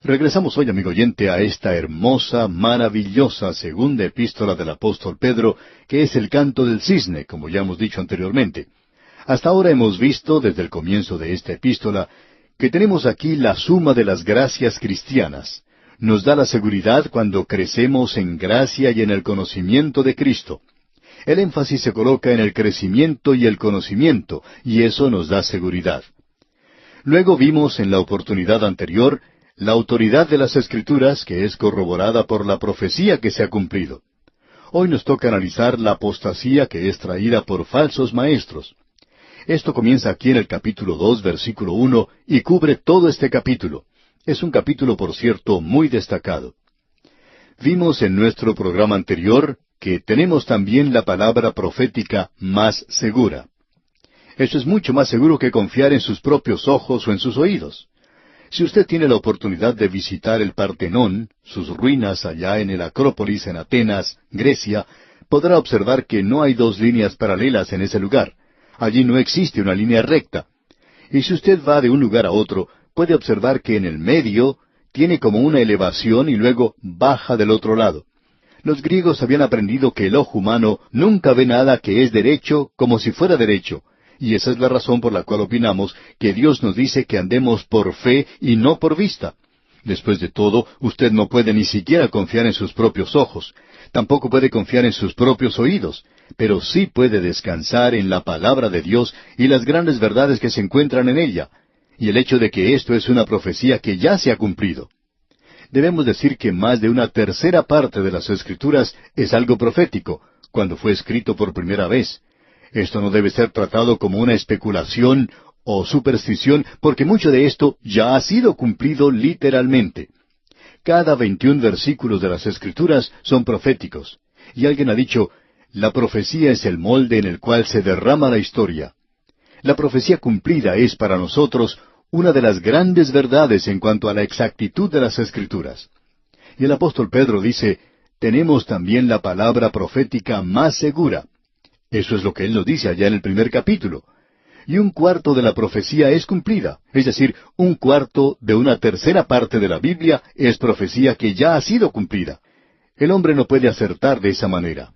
Regresamos hoy, amigo oyente, a esta hermosa, maravillosa segunda epístola del apóstol Pedro, que es el canto del cisne, como ya hemos dicho anteriormente. Hasta ahora hemos visto, desde el comienzo de esta epístola, que tenemos aquí la suma de las gracias cristianas. Nos da la seguridad cuando crecemos en gracia y en el conocimiento de Cristo. El énfasis se coloca en el crecimiento y el conocimiento, y eso nos da seguridad. Luego vimos en la oportunidad anterior la autoridad de las Escrituras, que es corroborada por la profecía que se ha cumplido. Hoy nos toca analizar la apostasía que es traída por falsos maestros. Esto comienza aquí en el capítulo 2, versículo 1, y cubre todo este capítulo. Es un capítulo, por cierto, muy destacado. Vimos en nuestro programa anterior que tenemos también la palabra profética más segura. Eso es mucho más seguro que confiar en sus propios ojos o en sus oídos. Si usted tiene la oportunidad de visitar el Partenón, sus ruinas allá en el Acrópolis en Atenas, Grecia, podrá observar que no hay dos líneas paralelas en ese lugar. Allí no existe una línea recta. Y si usted va de un lugar a otro, puede observar que en el medio tiene como una elevación y luego baja del otro lado. Los griegos habían aprendido que el ojo humano nunca ve nada que es derecho como si fuera derecho. Y esa es la razón por la cual opinamos que Dios nos dice que andemos por fe y no por vista. Después de todo, usted no puede ni siquiera confiar en sus propios ojos. Tampoco puede confiar en sus propios oídos. Pero sí puede descansar en la palabra de Dios y las grandes verdades que se encuentran en ella. Y el hecho de que esto es una profecía que ya se ha cumplido. Debemos decir que más de una tercera parte de las Escrituras es algo profético, cuando fue escrito por primera vez. Esto no debe ser tratado como una especulación o superstición, porque mucho de esto ya ha sido cumplido literalmente. Cada 21 versículos de las Escrituras son proféticos. Y alguien ha dicho, la profecía es el molde en el cual se derrama la historia. La profecía cumplida es para nosotros una de las grandes verdades en cuanto a la exactitud de las Escrituras. Y el apóstol Pedro dice, tenemos también la palabra profética más segura. Eso es lo que él nos dice allá en el primer capítulo. Y un cuarto de la profecía es cumplida, es decir, un cuarto de una tercera parte de la Biblia es profecía que ya ha sido cumplida. El hombre no puede acertar de esa manera.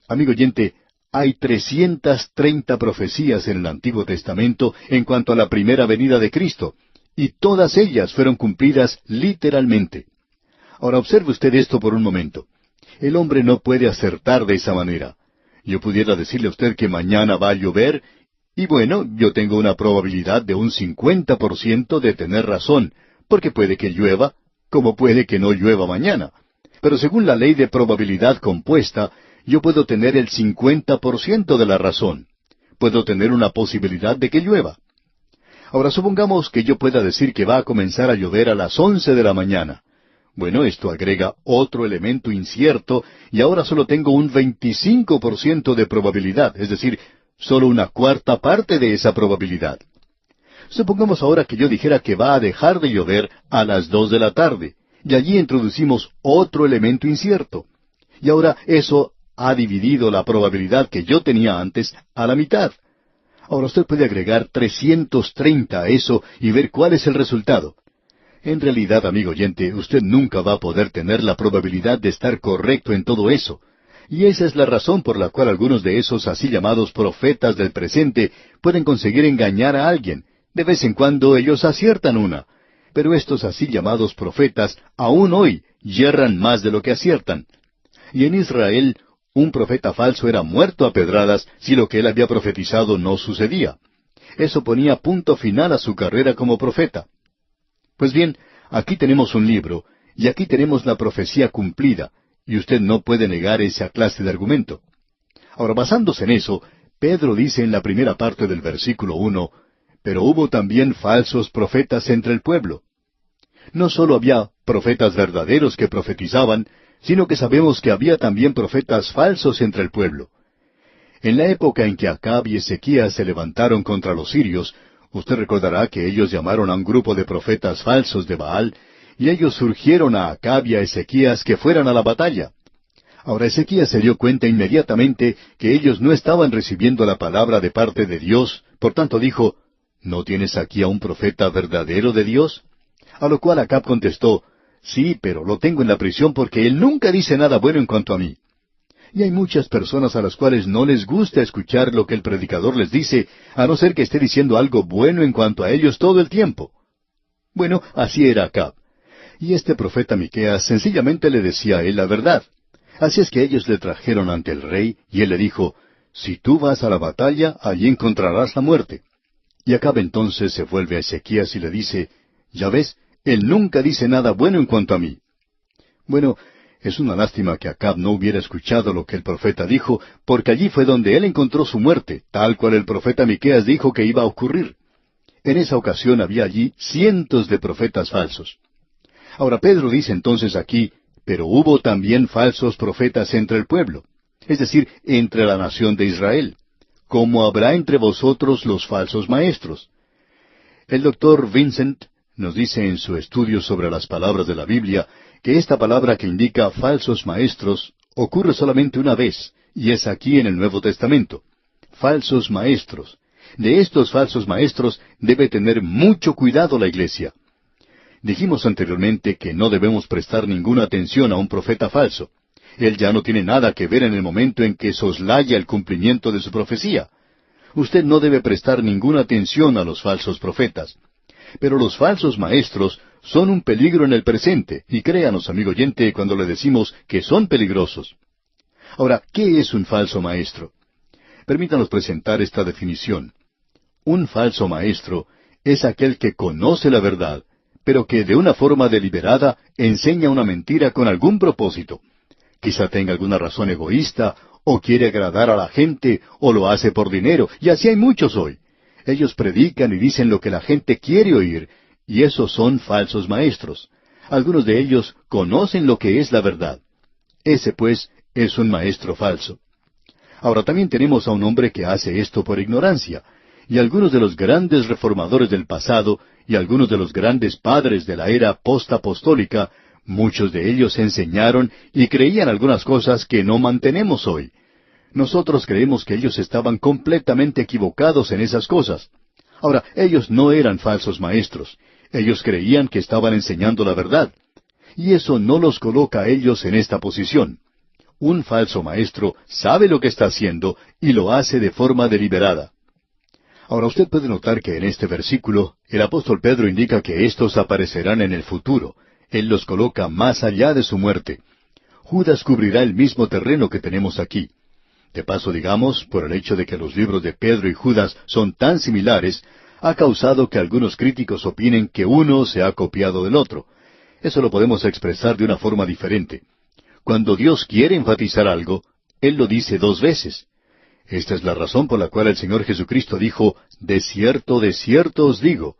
Amigo oyente, hay 330 profecías en el Antiguo Testamento en cuanto a la primera venida de Cristo, y todas ellas fueron cumplidas literalmente. Ahora observe usted esto por un momento. El hombre no puede acertar de esa manera. Yo pudiera decirle a usted que mañana va a llover, y bueno, yo tengo una probabilidad de un 50% de tener razón, porque puede que llueva, como puede que no llueva mañana. Pero según la ley de probabilidad compuesta, yo puedo tener el 50% de la razón. Puedo tener una posibilidad de que llueva. Ahora supongamos que yo pueda decir que va a comenzar a llover a las 11 de la mañana. Bueno, esto agrega otro elemento incierto y ahora solo tengo un 25% de probabilidad, es decir, solo una cuarta parte de esa probabilidad. Supongamos ahora que yo dijera que va a dejar de llover a las 2 de la tarde, y allí introducimos otro elemento incierto. Y ahora eso ha dividido la probabilidad que yo tenía antes a la mitad. Ahora usted puede agregar 330 a eso y ver cuál es el resultado. En realidad, amigo oyente, usted nunca va a poder tener la probabilidad de estar correcto en todo eso. Y esa es la razón por la cual algunos de esos así llamados profetas del presente pueden conseguir engañar a alguien. De vez en cuando ellos aciertan una. Pero estos así llamados profetas, aún hoy, yerran más de lo que aciertan. Y en Israel, un profeta falso era muerto a pedradas si lo que él había profetizado no sucedía. Eso ponía punto final a su carrera como profeta. Pues bien, aquí tenemos un libro, y aquí tenemos la profecía cumplida, y usted no puede negar esa clase de argumento. Ahora, basándose en eso, Pedro dice en la primera parte del versículo 1, pero hubo también falsos profetas entre el pueblo. No solo había profetas verdaderos que profetizaban, sino que sabemos que había también profetas falsos entre el pueblo. En la época en que Acab y Ezequías se levantaron contra los sirios, usted recordará que ellos llamaron a un grupo de profetas falsos de Baal, y ellos surgieron a Acab y a Ezequías que fueran a la batalla. Ahora Ezequías se dio cuenta inmediatamente que ellos no estaban recibiendo la palabra de parte de Dios, por tanto dijo, ¿no tienes aquí a un profeta verdadero de Dios? A lo cual Acab contestó, Sí, pero lo tengo en la prisión porque él nunca dice nada bueno en cuanto a mí. Y hay muchas personas a las cuales no les gusta escuchar lo que el predicador les dice, a no ser que esté diciendo algo bueno en cuanto a ellos todo el tiempo. Bueno, así era Acab. Y este profeta Miqueas sencillamente le decía a él la verdad. Así es que ellos le trajeron ante el rey, y él le dijo, si tú vas a la batalla, allí encontrarás la muerte. Y Acab entonces se vuelve a Ezequías y le dice, ya ves, él nunca dice nada bueno en cuanto a mí. Bueno, es una lástima que Acab no hubiera escuchado lo que el profeta dijo, porque allí fue donde él encontró su muerte, tal cual el profeta Miqueas dijo que iba a ocurrir. En esa ocasión había allí cientos de profetas falsos. Ahora Pedro dice entonces aquí, pero hubo también falsos profetas entre el pueblo, es decir, entre la nación de Israel, como habrá entre vosotros los falsos maestros. El doctor Vincent nos dice en su estudio sobre las palabras de la Biblia que esta palabra que indica falsos maestros ocurre solamente una vez, y es aquí en el Nuevo Testamento. Falsos maestros. De estos falsos maestros debe tener mucho cuidado la iglesia. Dijimos anteriormente que no debemos prestar ninguna atención a un profeta falso. Él ya no tiene nada que ver en el momento en que soslaya el cumplimiento de su profecía. Usted no debe prestar ninguna atención a los falsos profetas. Pero los falsos maestros son un peligro en el presente, y créanos, amigo oyente, cuando le decimos que son peligrosos. Ahora, ¿qué es un falso maestro? Permítanos presentar esta definición. Un falso maestro es aquel que conoce la verdad, pero que de una forma deliberada enseña una mentira con algún propósito. Quizá tenga alguna razón egoísta, o quiere agradar a la gente, o lo hace por dinero, y así hay muchos hoy. Ellos predican y dicen lo que la gente quiere oír, y esos son falsos maestros. Algunos de ellos conocen lo que es la verdad. Ese, pues, es un maestro falso. Ahora también tenemos a un hombre que hace esto por ignorancia, y algunos de los grandes reformadores del pasado y algunos de los grandes padres de la era postapostólica, muchos de ellos enseñaron y creían algunas cosas que no mantenemos hoy. Nosotros creemos que ellos estaban completamente equivocados en esas cosas. Ahora, ellos no eran falsos maestros. Ellos creían que estaban enseñando la verdad. Y eso no los coloca a ellos en esta posición. Un falso maestro sabe lo que está haciendo y lo hace de forma deliberada. Ahora usted puede notar que en este versículo el apóstol Pedro indica que éstos aparecerán en el futuro. Él los coloca más allá de su muerte. Judas cubrirá el mismo terreno que tenemos aquí. De paso, digamos, por el hecho de que los libros de Pedro y Judas son tan similares, ha causado que algunos críticos opinen que uno se ha copiado del otro. Eso lo podemos expresar de una forma diferente. Cuando Dios quiere enfatizar algo, Él lo dice dos veces. Esta es la razón por la cual el Señor Jesucristo dijo, de cierto os digo.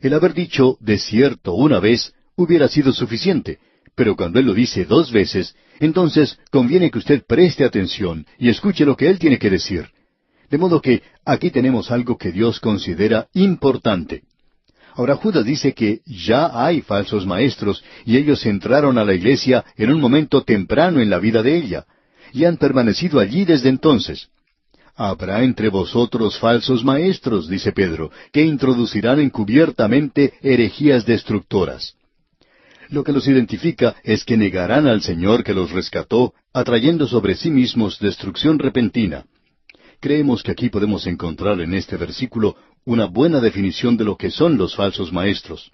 El haber dicho de cierto una vez hubiera sido suficiente, pero cuando Él lo dice dos veces, entonces conviene que usted preste atención y escuche lo que Él tiene que decir. De modo que aquí tenemos algo que Dios considera importante. Ahora Judas dice que ya hay falsos maestros y ellos entraron a la iglesia en un momento temprano en la vida de ella, y han permanecido allí desde entonces. Habrá entre vosotros falsos maestros, dice Pedro, que introducirán encubiertamente herejías destructoras. Lo que los identifica es que negarán al Señor que los rescató, atrayendo sobre sí mismos destrucción repentina. Creemos que aquí podemos encontrar en este versículo una buena definición de lo que son los falsos maestros.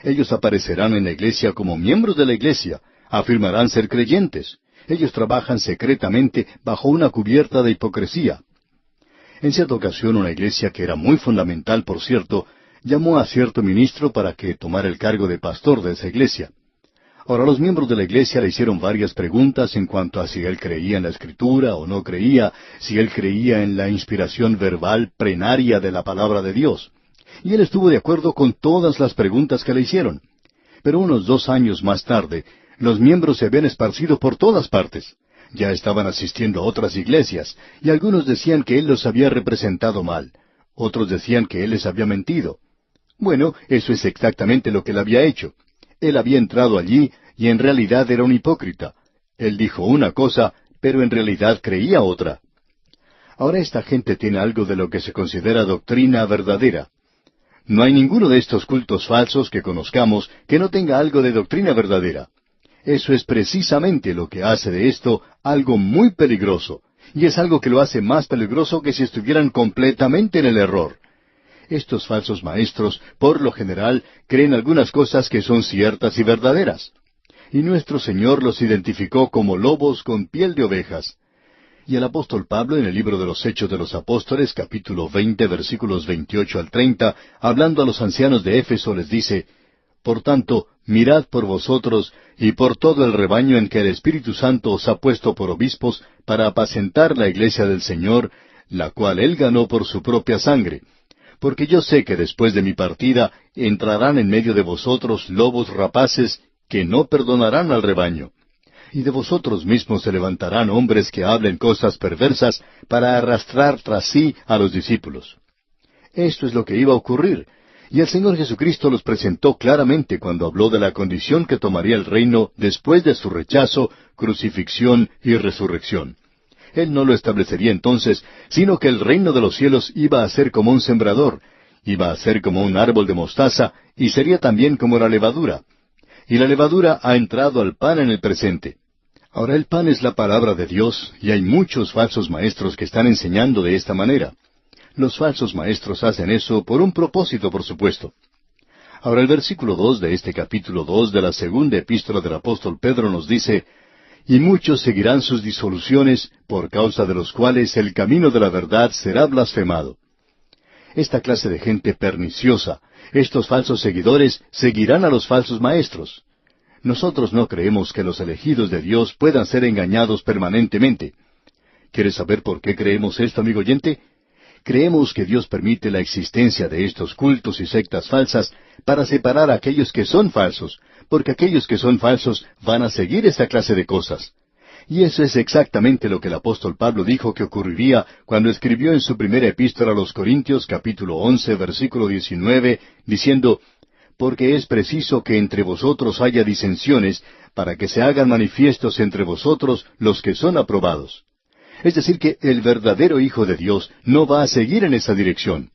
Ellos aparecerán en la iglesia como miembros de la iglesia, afirmarán ser creyentes. Ellos trabajan secretamente bajo una cubierta de hipocresía. En cierta ocasión una iglesia que era muy fundamental, por cierto, llamó a cierto ministro para que tomara el cargo de pastor de esa iglesia. Ahora los miembros de la iglesia le hicieron varias preguntas en cuanto a si él creía en la Escritura o no creía, si él creía en la inspiración verbal plenaria de la palabra de Dios. Y él estuvo de acuerdo con todas las preguntas que le hicieron. Pero unos 2 años más tarde, los miembros se habían esparcido por todas partes. Ya estaban asistiendo a otras iglesias, y algunos decían que él los había representado mal. Otros decían que él les había mentido. Bueno, eso es exactamente lo que él había hecho. Él había entrado allí y en realidad era un hipócrita. Él dijo una cosa, pero en realidad creía otra. Ahora esta gente tiene algo de lo que se considera doctrina verdadera. no hay ninguno de estos cultos falsos que conozcamos que no tenga algo de doctrina verdadera. Eso es precisamente lo que hace de esto algo muy peligroso, y es algo que lo hace más peligroso que si estuvieran completamente en el error. Estos falsos maestros, por lo general, creen algunas cosas que son ciertas y verdaderas. Y nuestro Señor los identificó como lobos con piel de ovejas. Y el apóstol Pablo, en el libro de los Hechos de los Apóstoles, capítulo 20, versículos 28 al 30, hablando a los ancianos de Éfeso, les dice: Por tanto, mirad por vosotros y por todo el rebaño en que el Espíritu Santo os ha puesto por obispos para apacentar la iglesia del Señor, la cual Él ganó por su propia sangre. Porque yo sé que después de mi partida entrarán en medio de vosotros lobos rapaces que no perdonarán al rebaño. Y de vosotros mismos se levantarán hombres que hablen cosas perversas para arrastrar tras sí a los discípulos. Esto es lo que iba a ocurrir, y el Señor Jesucristo los presentó claramente cuando habló de la condición que tomaría el reino después de su rechazo, crucifixión y resurrección. Él no lo establecería entonces, sino que el reino de los cielos iba a ser como un sembrador, iba a ser como un árbol de mostaza, y sería también como la levadura. Y la levadura ha entrado al pan en el presente. Ahora el pan es la palabra de Dios, y hay muchos falsos maestros que están enseñando de esta manera. Los falsos maestros hacen eso por un propósito, por supuesto. Ahora el versículo 2 de este capítulo 2 de la segunda epístola del apóstol Pedro nos dice: Y muchos seguirán sus disoluciones, por causa de los cuales el camino de la verdad será blasfemado. Esta clase de gente perniciosa, estos falsos seguidores, seguirán a los falsos maestros. Nosotros no creemos que los elegidos de Dios puedan ser engañados permanentemente. ¿Quieres saber por qué creemos esto, amigo oyente? Creemos que Dios permite la existencia de estos cultos y sectas falsas para separar a aquellos que son falsos, porque aquellos que son falsos van a seguir esta clase de cosas. Y eso es exactamente lo que el apóstol Pablo dijo que ocurriría cuando escribió en su primera epístola a los Corintios, capítulo 11, versículo 19, diciendo: Porque es preciso que entre vosotros haya disensiones, para que se hagan manifiestos entre vosotros los que son aprobados. Es decir, que el verdadero Hijo de Dios no va a seguir en esa dirección.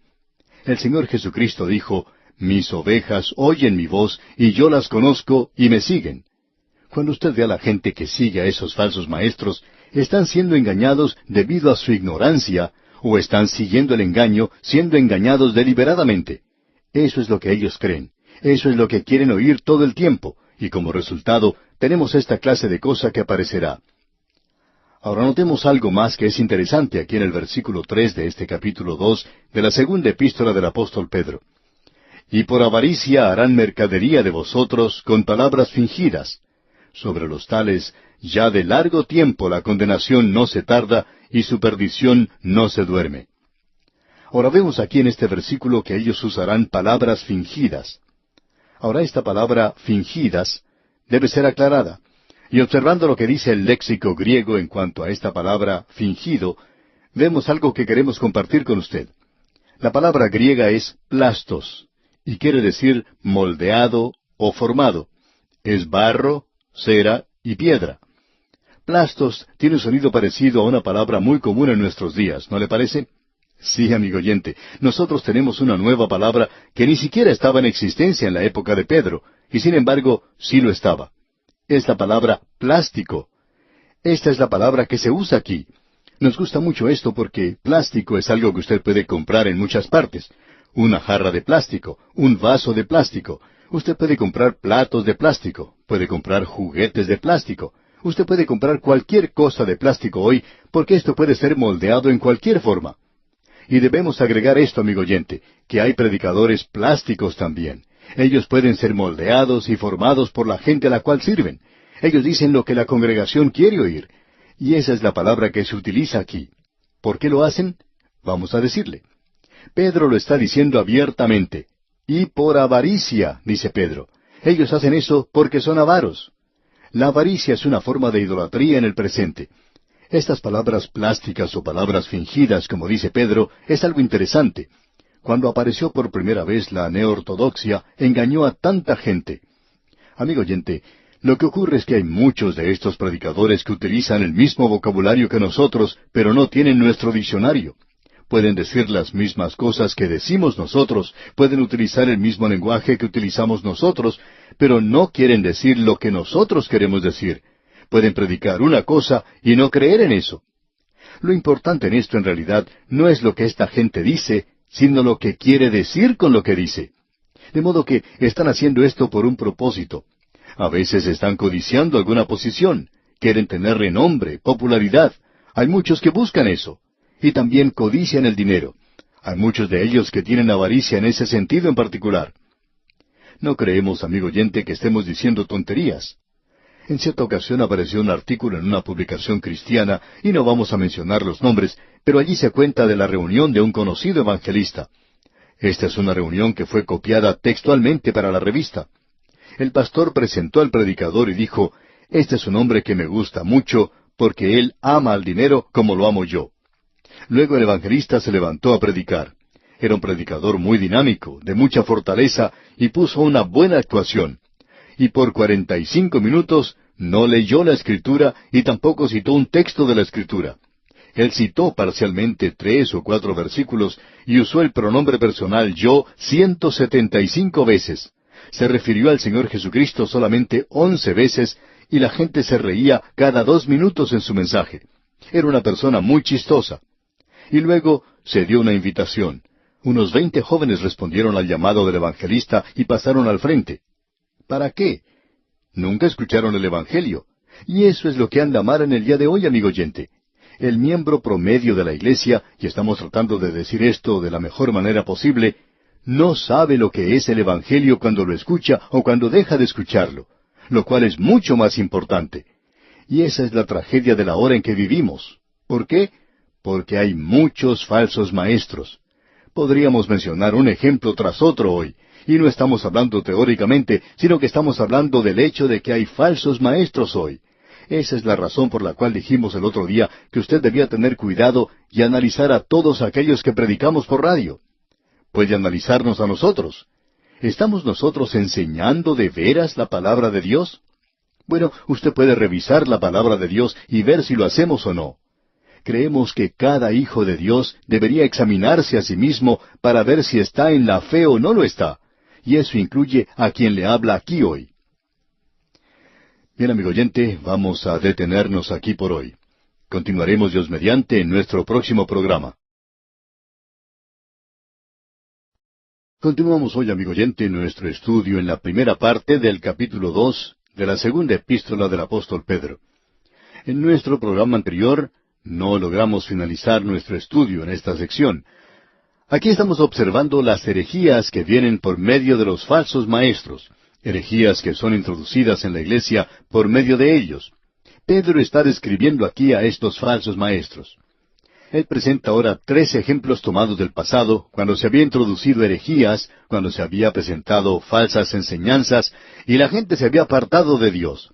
El Señor Jesucristo dijo: Mis ovejas oyen mi voz, y yo las conozco, y me siguen. Cuando usted ve a la gente que sigue a esos falsos maestros, están siendo engañados debido a su ignorancia, o están siguiendo el engaño, siendo engañados deliberadamente. Eso es lo que ellos creen. Eso es lo que quieren oír todo el tiempo, y como resultado tenemos esta clase de cosa que aparecerá. Ahora notemos algo más que es interesante aquí en el versículo 3 de este capítulo 2 de la segunda epístola del apóstol Pedro. Y por avaricia harán mercadería de vosotros con palabras fingidas. Sobre los tales, ya de largo tiempo la condenación no se tarda, y su perdición no se duerme. Ahora vemos aquí en este versículo que ellos usarán palabras fingidas. Ahora esta palabra fingidas debe ser aclarada. Y observando lo que dice el léxico griego en cuanto a esta palabra fingido, vemos algo que queremos compartir con usted. La palabra griega es plastos, y quiere decir moldeado o formado. Es barro, cera y piedra. Plastos tiene un sonido parecido a una palabra muy común en nuestros días, ¿no le parece? Sí, amigo oyente, nosotros tenemos una nueva palabra que ni siquiera estaba en existencia en la época de Pedro, y sin embargo sí lo estaba. Es la palabra plástico. Esta es la palabra que se usa aquí. Nos gusta mucho esto porque plástico es algo que usted puede comprar en muchas partes. Una jarra de plástico, un vaso de plástico. Usted puede comprar platos de plástico, puede comprar juguetes de plástico. Usted puede comprar cualquier cosa de plástico hoy porque esto puede ser moldeado en cualquier forma. Y debemos agregar esto, amigo oyente, que hay predicadores plásticos también. Ellos pueden ser moldeados y formados por la gente a la cual sirven. Ellos dicen lo que la congregación quiere oír. Y esa es la palabra que se utiliza aquí. ¿Por qué lo hacen? Vamos a decirle. Pedro lo está diciendo abiertamente. Y por avaricia, dice Pedro. Ellos hacen eso porque son avaros. La avaricia es una forma de idolatría en el presente. Estas palabras plásticas o palabras fingidas, como dice Pedro, es algo interesante. Cuando apareció por primera vez la neortodoxia, engañó a tanta gente. Amigo oyente, lo que ocurre es que hay muchos de estos predicadores que utilizan el mismo vocabulario que nosotros, pero no tienen nuestro diccionario. pueden decir las mismas cosas que decimos nosotros, pueden utilizar el mismo lenguaje que utilizamos nosotros, pero no quieren decir lo que nosotros queremos decir. Pueden predicar una cosa y no creer en eso. Lo importante en esto en realidad no es lo que esta gente dice, sino lo que quiere decir con lo que dice. De modo que están haciendo esto por un propósito. A veces están codiciando alguna posición, quieren tener renombre, popularidad. Hay muchos que buscan eso. Y también codician el dinero. Hay muchos de ellos que tienen avaricia en ese sentido en particular. No creemos, amigo oyente, que estemos diciendo tonterías. En cierta ocasión apareció un artículo en una publicación cristiana, y no vamos a mencionar los nombres, pero allí se cuenta de la reunión de un conocido evangelista. Esta es una reunión que fue copiada textualmente para la revista. El pastor presentó al predicador y dijo, «Este es un hombre que me gusta mucho, porque él ama al dinero como lo amo yo». Luego el evangelista se levantó a predicar. Era un predicador muy dinámico, de mucha fortaleza, y puso una buena actuación. Y por 45 minutos no leyó la Escritura y tampoco citó un texto de la Escritura. Él citó parcialmente 3 o 4 versículos y usó el pronombre personal yo 175 veces. Se refirió al Señor Jesucristo solamente 11 veces y la gente se reía cada 2 minutos en su mensaje. Era una persona muy chistosa. Y luego se dio una invitación. Unos 20 jóvenes respondieron al llamado del evangelista y pasaron al frente. ¿Para qué? Nunca escucharon el Evangelio. Y eso es lo que anda mal en el día de hoy, amigo oyente. El miembro promedio de la iglesia, y estamos tratando de decir esto de la mejor manera posible, no sabe lo que es el Evangelio cuando lo escucha o cuando deja de escucharlo, lo cual es mucho más importante. Y esa es la tragedia de la hora en que vivimos. ¿Por qué? Porque hay muchos falsos maestros. Podríamos mencionar un ejemplo tras otro hoy. Y no estamos hablando teóricamente, sino que estamos hablando del hecho de que hay falsos maestros hoy. Esa es la razón por la cual dijimos el otro día que usted debía tener cuidado y analizar a todos aquellos que predicamos por radio. Puede analizarnos a nosotros. ¿Estamos nosotros enseñando de veras la palabra de Dios? Bueno, usted puede revisar la palabra de Dios y ver si lo hacemos o no. Creemos que cada hijo de Dios debería examinarse a sí mismo para ver si está en la fe o no lo está. Y eso incluye a quien le habla aquí hoy. Bien, amigo oyente, vamos a detenernos aquí por hoy. Continuaremos Dios mediante en nuestro próximo programa. Continuamos hoy, amigo oyente, nuestro estudio en la primera parte del capítulo 2 de la segunda epístola del apóstol Pedro. En nuestro programa anterior no logramos finalizar nuestro estudio en esta sección. Aquí estamos observando las herejías que vienen por medio de los falsos maestros, herejías que son introducidas en la iglesia por medio de ellos. Pedro está describiendo aquí a estos falsos maestros. Él presenta ahora 3 ejemplos tomados del pasado, cuando se había introducido herejías, cuando se había presentado falsas enseñanzas, y la gente se había apartado de Dios.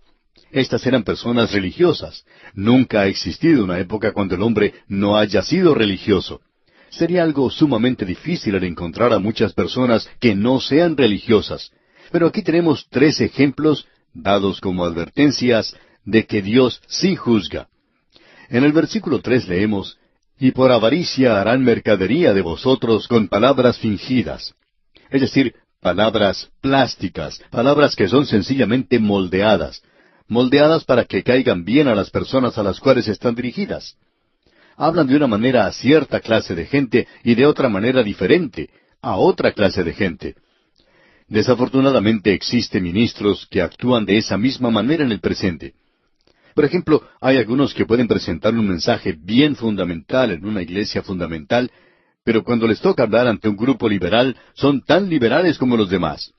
Estas eran personas religiosas. Nunca ha existido una época cuando el hombre no haya sido religioso. Sería algo sumamente difícil el encontrar a muchas personas que no sean religiosas. Pero aquí tenemos 3 ejemplos, dados como advertencias, de que Dios sí juzga. En el versículo 3 leemos, «Y por avaricia harán mercadería de vosotros con palabras fingidas». Es decir, palabras plásticas, palabras que son sencillamente moldeadas para que caigan bien a las personas a las cuales están dirigidas. Hablan de una manera a cierta clase de gente y de otra manera diferente a otra clase de gente. Desafortunadamente existen ministros que actúan de esa misma manera en el presente. Por ejemplo, hay algunos que pueden presentar un mensaje bien fundamental en una iglesia fundamental, pero cuando les toca hablar ante un grupo liberal, son tan liberales como los demás.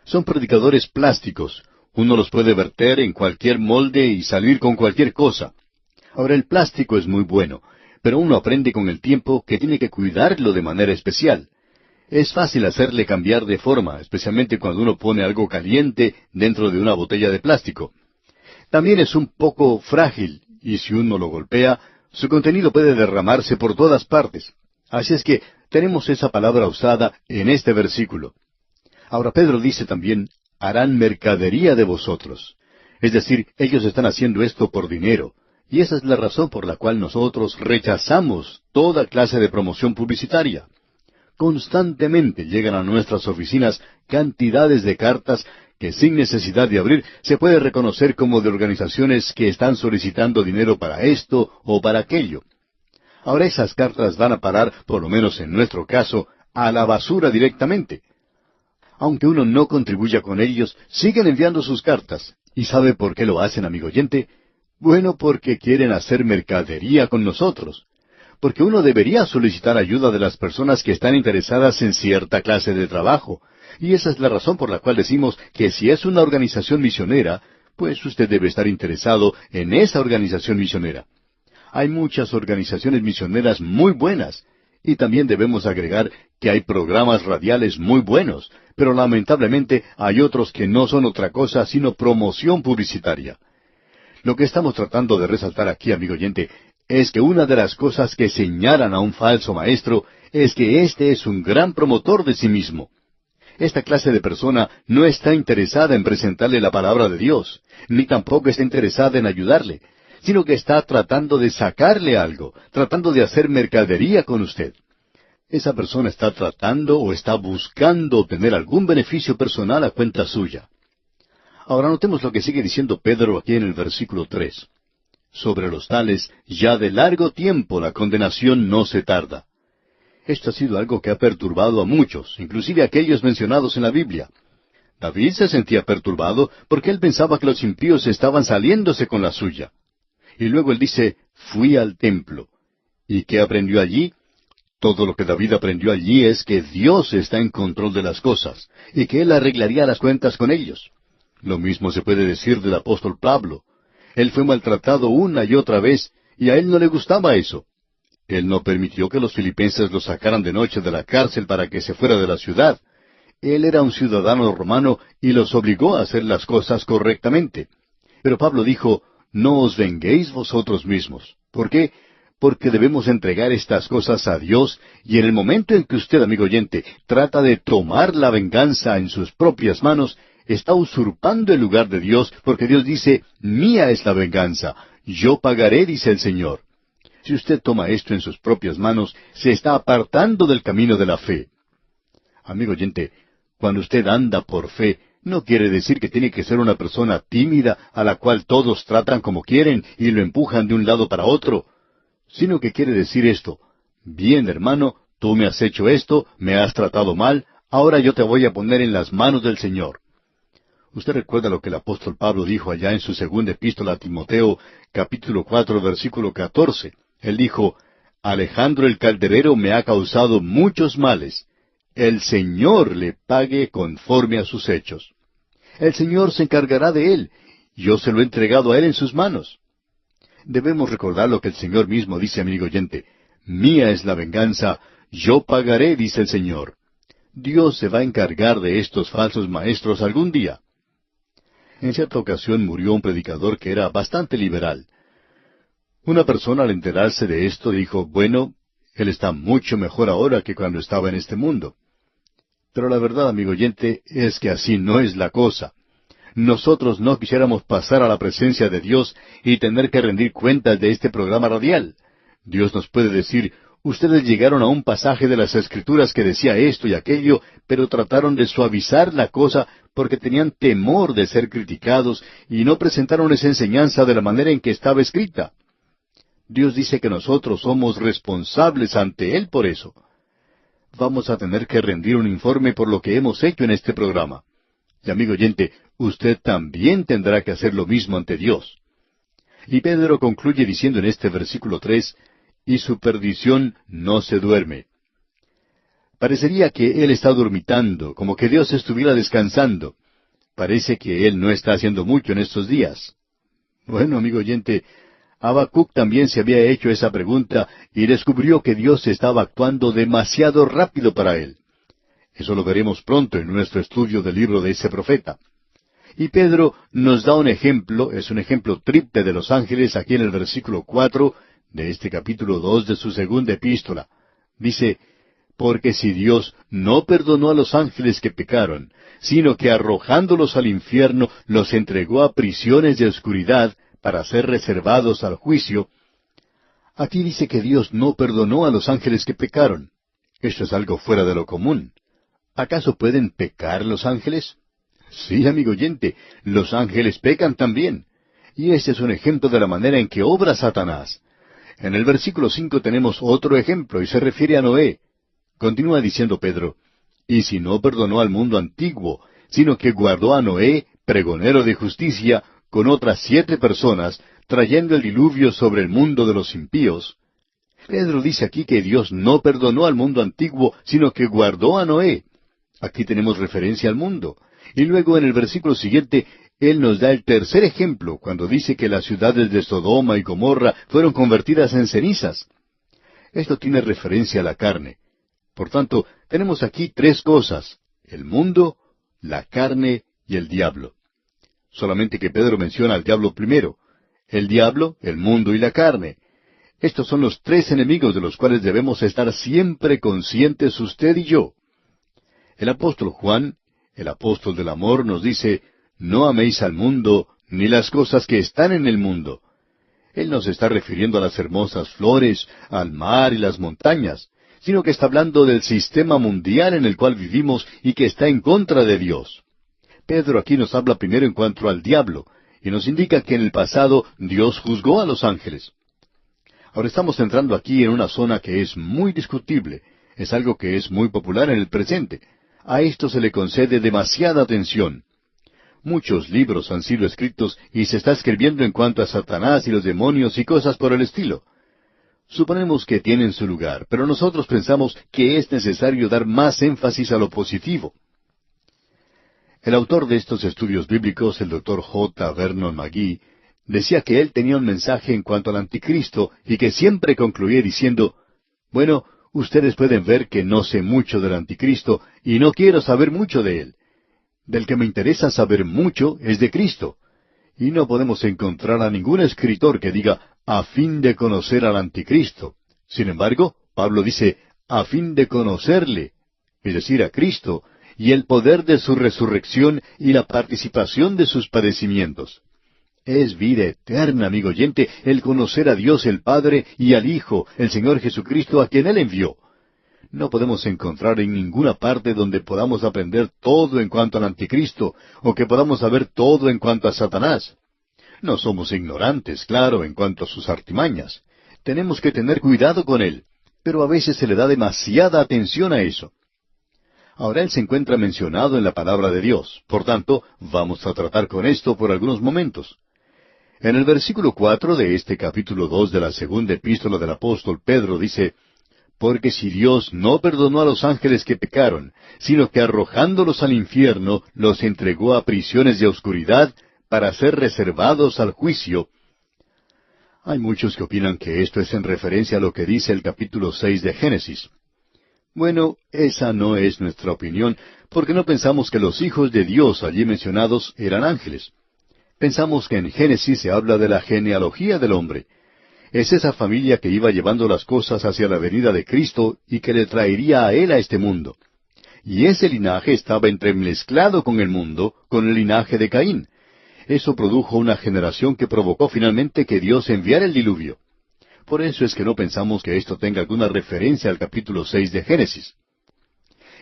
Son predicadores plásticos. Uno los puede verter en cualquier molde y salir con cualquier cosa. Ahora, el plástico es muy bueno, pero uno aprende con el tiempo que tiene que cuidarlo de manera especial. Es fácil hacerle cambiar de forma, especialmente cuando uno pone algo caliente dentro de una botella de plástico. También es un poco frágil, y si uno lo golpea, su contenido puede derramarse por todas partes. Así es que tenemos esa palabra usada en este versículo. Ahora Pedro dice también, harán mercadería de vosotros. Es decir, ellos están haciendo esto por dinero, Y esa es la razón por la cual nosotros rechazamos toda clase de promoción publicitaria. Constantemente llegan a nuestras oficinas cantidades de cartas que sin necesidad de abrir se puede reconocer como de organizaciones que están solicitando dinero para esto o para aquello. Ahora esas cartas van a parar, por lo menos en nuestro caso, a la basura directamente. Aunque uno no contribuya con ellos, siguen enviando sus cartas. ¿Y sabe por qué lo hacen, amigo oyente? Bueno, porque quieren hacer mercadería con nosotros. Porque uno debería solicitar ayuda de las personas que están interesadas en cierta clase de trabajo. Y esa es la razón por la cual decimos que si es una organización misionera, pues usted debe estar interesado en esa organización misionera. Hay muchas organizaciones misioneras muy buenas. Y también debemos agregar que hay programas radiales muy buenos, pero lamentablemente hay otros que no son otra cosa sino promoción publicitaria. Lo que estamos tratando de resaltar aquí, amigo oyente, es que una de las cosas que señalan a un falso maestro es que éste es un gran promotor de sí mismo. Esta clase de persona no está interesada en presentarle la palabra de Dios, ni tampoco está interesada en ayudarle, sino que está tratando de sacarle algo, tratando de hacer mercadería con usted. Esa persona está tratando o está buscando obtener algún beneficio personal a cuenta suya. Ahora notemos lo que sigue diciendo Pedro aquí en el versículo 3. Sobre los tales, ya de largo tiempo la condenación no se tarda. Esto ha sido algo que ha perturbado a muchos, inclusive a aquellos mencionados en la Biblia. David se sentía perturbado porque él pensaba que los impíos estaban saliéndose con la suya. Y luego él dice, fui al templo. ¿Y qué aprendió allí? Todo lo que David aprendió allí es que Dios está en control de las cosas, y que Él arreglaría las cuentas con ellos. Lo mismo se puede decir del apóstol Pablo. Él fue maltratado una y otra vez, y a él no le gustaba eso. Él no permitió que los filipenses lo sacaran de noche de la cárcel para que se fuera de la ciudad. Él era un ciudadano romano y los obligó a hacer las cosas correctamente. Pero Pablo dijo, no os venguéis vosotros mismos. ¿Por qué? Porque debemos entregar estas cosas a Dios, y en el momento en que usted, amigo oyente, trata de tomar la venganza en sus propias manos, está usurpando el lugar de Dios, porque Dios dice, mía es la venganza, yo pagaré, dice el Señor. Si usted toma esto en sus propias manos, se está apartando del camino de la fe. Amigo oyente, cuando usted anda por fe, no quiere decir que tiene que ser una persona tímida a la cual todos tratan como quieren y lo empujan de un lado para otro, sino que quiere decir esto, bien hermano, tú me has hecho esto, me has tratado mal, ahora yo te voy a poner en las manos del Señor. Usted recuerda lo que el apóstol Pablo dijo allá en su segunda epístola a Timoteo, capítulo 4, versículo 14. Él dijo, Alejandro el calderero me ha causado muchos males. El Señor le pague conforme a sus hechos. El Señor se encargará de él. Yo se lo he entregado a él en sus manos. Debemos recordar lo que el Señor mismo dice, amigo oyente. Mía es la venganza, yo pagaré, dice el Señor. Dios se va a encargar de estos falsos maestros algún día. En cierta ocasión murió un predicador que era bastante liberal. Una persona al enterarse de esto dijo, bueno, él está mucho mejor ahora que cuando estaba en este mundo. Pero la verdad, amigo oyente, es que así no es la cosa. Nosotros no quisiéramos pasar a la presencia de Dios y tener que rendir cuentas de este programa radial. Dios nos puede decir, ustedes llegaron a un pasaje de las Escrituras que decía esto y aquello, pero trataron de suavizar la cosa porque tenían temor de ser criticados y no presentaron esa enseñanza de la manera en que estaba escrita. Dios dice que nosotros somos responsables ante Él por eso. Vamos a tener que rendir un informe por lo que hemos hecho en este programa. Y amigo oyente, usted también tendrá que hacer lo mismo ante Dios. Y Pedro concluye diciendo en este versículo 3, y su perdición no se duerme. Parecería que él está dormitando, como que Dios estuviera descansando. Parece que él no está haciendo mucho en estos días. Bueno, amigo oyente, Habacuc también se había hecho esa pregunta y descubrió que Dios estaba actuando demasiado rápido para él. Eso lo veremos pronto en nuestro estudio del libro de ese profeta. Y Pedro nos da un ejemplo, es un ejemplo triple de los ángeles aquí en el versículo 4 de este capítulo 2 de su segunda epístola. Dice, porque si Dios no perdonó a los ángeles que pecaron, sino que arrojándolos al infierno los entregó a prisiones de oscuridad para ser reservados al juicio. Aquí dice que Dios no perdonó a los ángeles que pecaron. Esto es algo fuera de lo común. ¿Acaso pueden pecar los ángeles? Sí, amigo oyente, los ángeles pecan también. Y este es un ejemplo de la manera en que obra Satanás. En el versículo 5 tenemos otro ejemplo y se refiere a Noé. Continúa diciendo Pedro, y si no perdonó al mundo antiguo, sino que guardó a Noé, pregonero de justicia, con otras 7 personas, trayendo el diluvio sobre el mundo de los impíos. Pedro dice aquí que Dios no perdonó al mundo antiguo, sino que guardó a Noé. Aquí tenemos referencia al mundo. Y luego en el versículo siguiente, Él nos da el tercer ejemplo, cuando dice que las ciudades de Sodoma y Gomorra fueron convertidas en cenizas. Esto tiene referencia a la carne. Por tanto, tenemos aquí 3 cosas: el mundo, la carne y el diablo. Solamente que Pedro menciona al diablo primero. El diablo, el mundo y la carne. Estos son los 3 enemigos de los cuales debemos estar siempre conscientes usted y yo. El apóstol Juan, el apóstol del amor, nos dice, no améis al mundo, ni las cosas que están en el mundo. Él no se está refiriendo a las hermosas flores, al mar y las montañas, sino que está hablando del sistema mundial en el cual vivimos y que está en contra de Dios. Pedro aquí nos habla primero en cuanto al diablo, y nos indica que en el pasado Dios juzgó a los ángeles. Ahora estamos entrando aquí en una zona que es muy discutible, es algo que es muy popular en el presente. A esto se le concede demasiada atención. Muchos libros han sido escritos y se está escribiendo en cuanto a Satanás y los demonios y cosas por el estilo. Suponemos que tienen su lugar, pero nosotros pensamos que es necesario dar más énfasis a lo positivo. El autor de estos estudios bíblicos, el Dr. J. Vernon McGee, decía que él tenía un mensaje en cuanto al anticristo y que siempre concluía diciendo, bueno, ustedes pueden ver que no sé mucho del anticristo y no quiero saber mucho de él. Del que me interesa saber mucho es de Cristo. Y no podemos encontrar a ningún escritor que diga, a fin de conocer al anticristo. Sin embargo, Pablo dice, a fin de conocerle, es decir, a Cristo, y el poder de su resurrección y la participación de sus padecimientos. Es vida eterna, amigo oyente, el conocer a Dios el Padre y al Hijo, el Señor Jesucristo, a quien Él envió. No podemos encontrar en ninguna parte donde podamos aprender todo en cuanto al anticristo, o que podamos saber todo en cuanto a Satanás. No somos ignorantes, claro, en cuanto a sus artimañas. Tenemos que tener cuidado con él, pero a veces se le da demasiada atención a eso. Ahora él se encuentra mencionado en la palabra de Dios, por tanto, vamos a tratar con esto por algunos momentos. En el versículo 4 de este capítulo 2 de la segunda epístola del apóstol Pedro dice, porque si Dios no perdonó a los ángeles que pecaron, sino que arrojándolos al infierno, los entregó a prisiones de oscuridad para ser reservados al juicio. Hay muchos que opinan que esto es en referencia a lo que dice el capítulo 6 de Génesis. Bueno, esa no es nuestra opinión, porque no pensamos que los hijos de Dios allí mencionados eran ángeles. Pensamos que en Génesis se habla de la genealogía del hombre. Es esa familia que iba llevando las cosas hacia la venida de Cristo y que le traería a Él a este mundo. Y ese linaje estaba entremezclado con el mundo, con el linaje de Caín. Eso produjo una generación que provocó finalmente que Dios enviara el diluvio. Por eso es que no pensamos que esto tenga alguna referencia al capítulo 6 de Génesis.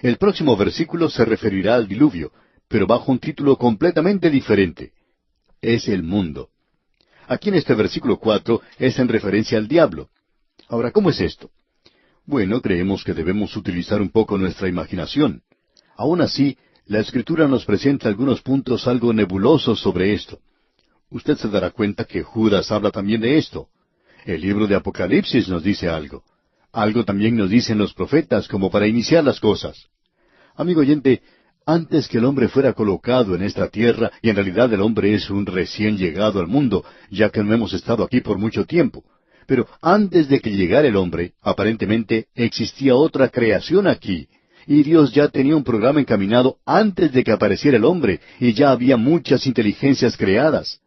El próximo versículo se referirá al diluvio, pero bajo un título completamente diferente. Es el mundo. Aquí en este versículo 4 es en referencia al diablo. Ahora, ¿cómo es esto? Bueno, creemos que debemos utilizar un poco nuestra imaginación. Aún así, la Escritura nos presenta algunos puntos algo nebulosos sobre esto. Usted se dará cuenta que Judas habla también de esto. El libro de Apocalipsis nos dice algo. Algo también nos dicen los profetas como para iniciar las cosas. Amigo oyente, antes que el hombre fuera colocado en esta tierra, y en realidad el hombre es un recién llegado al mundo, ya que no hemos estado aquí por mucho tiempo. Pero antes de que llegara el hombre, aparentemente existía otra creación aquí, y Dios ya tenía un programa encaminado antes de que apareciera el hombre, y ya había muchas inteligencias creadas.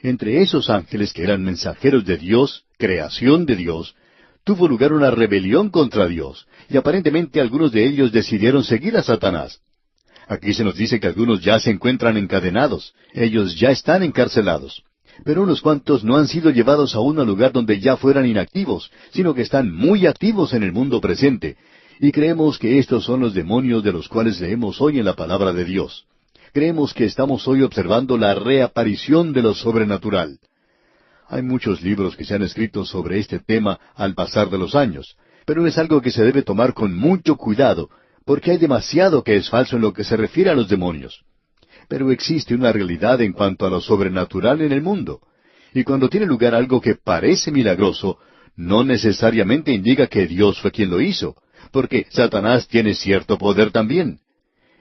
Entre esos ángeles que eran mensajeros de Dios, creación de Dios, tuvo lugar una rebelión contra Dios, y aparentemente algunos de ellos decidieron seguir a Satanás. Aquí se nos dice que algunos ya se encuentran encadenados, ellos ya están encarcelados. Pero unos cuantos no han sido llevados aún al lugar donde ya fueran inactivos, sino que están muy activos en el mundo presente. Y creemos que estos son los demonios de los cuales leemos hoy en la palabra de Dios. Creemos que estamos hoy observando la reaparición de lo sobrenatural. Hay muchos libros que se han escrito sobre este tema al pasar de los años, pero es algo que se debe tomar con mucho cuidado, porque hay demasiado que es falso en lo que se refiere a los demonios. Pero existe una realidad en cuanto a lo sobrenatural en el mundo. Y cuando tiene lugar algo que parece milagroso, no necesariamente indica que Dios fue quien lo hizo, porque Satanás tiene cierto poder también.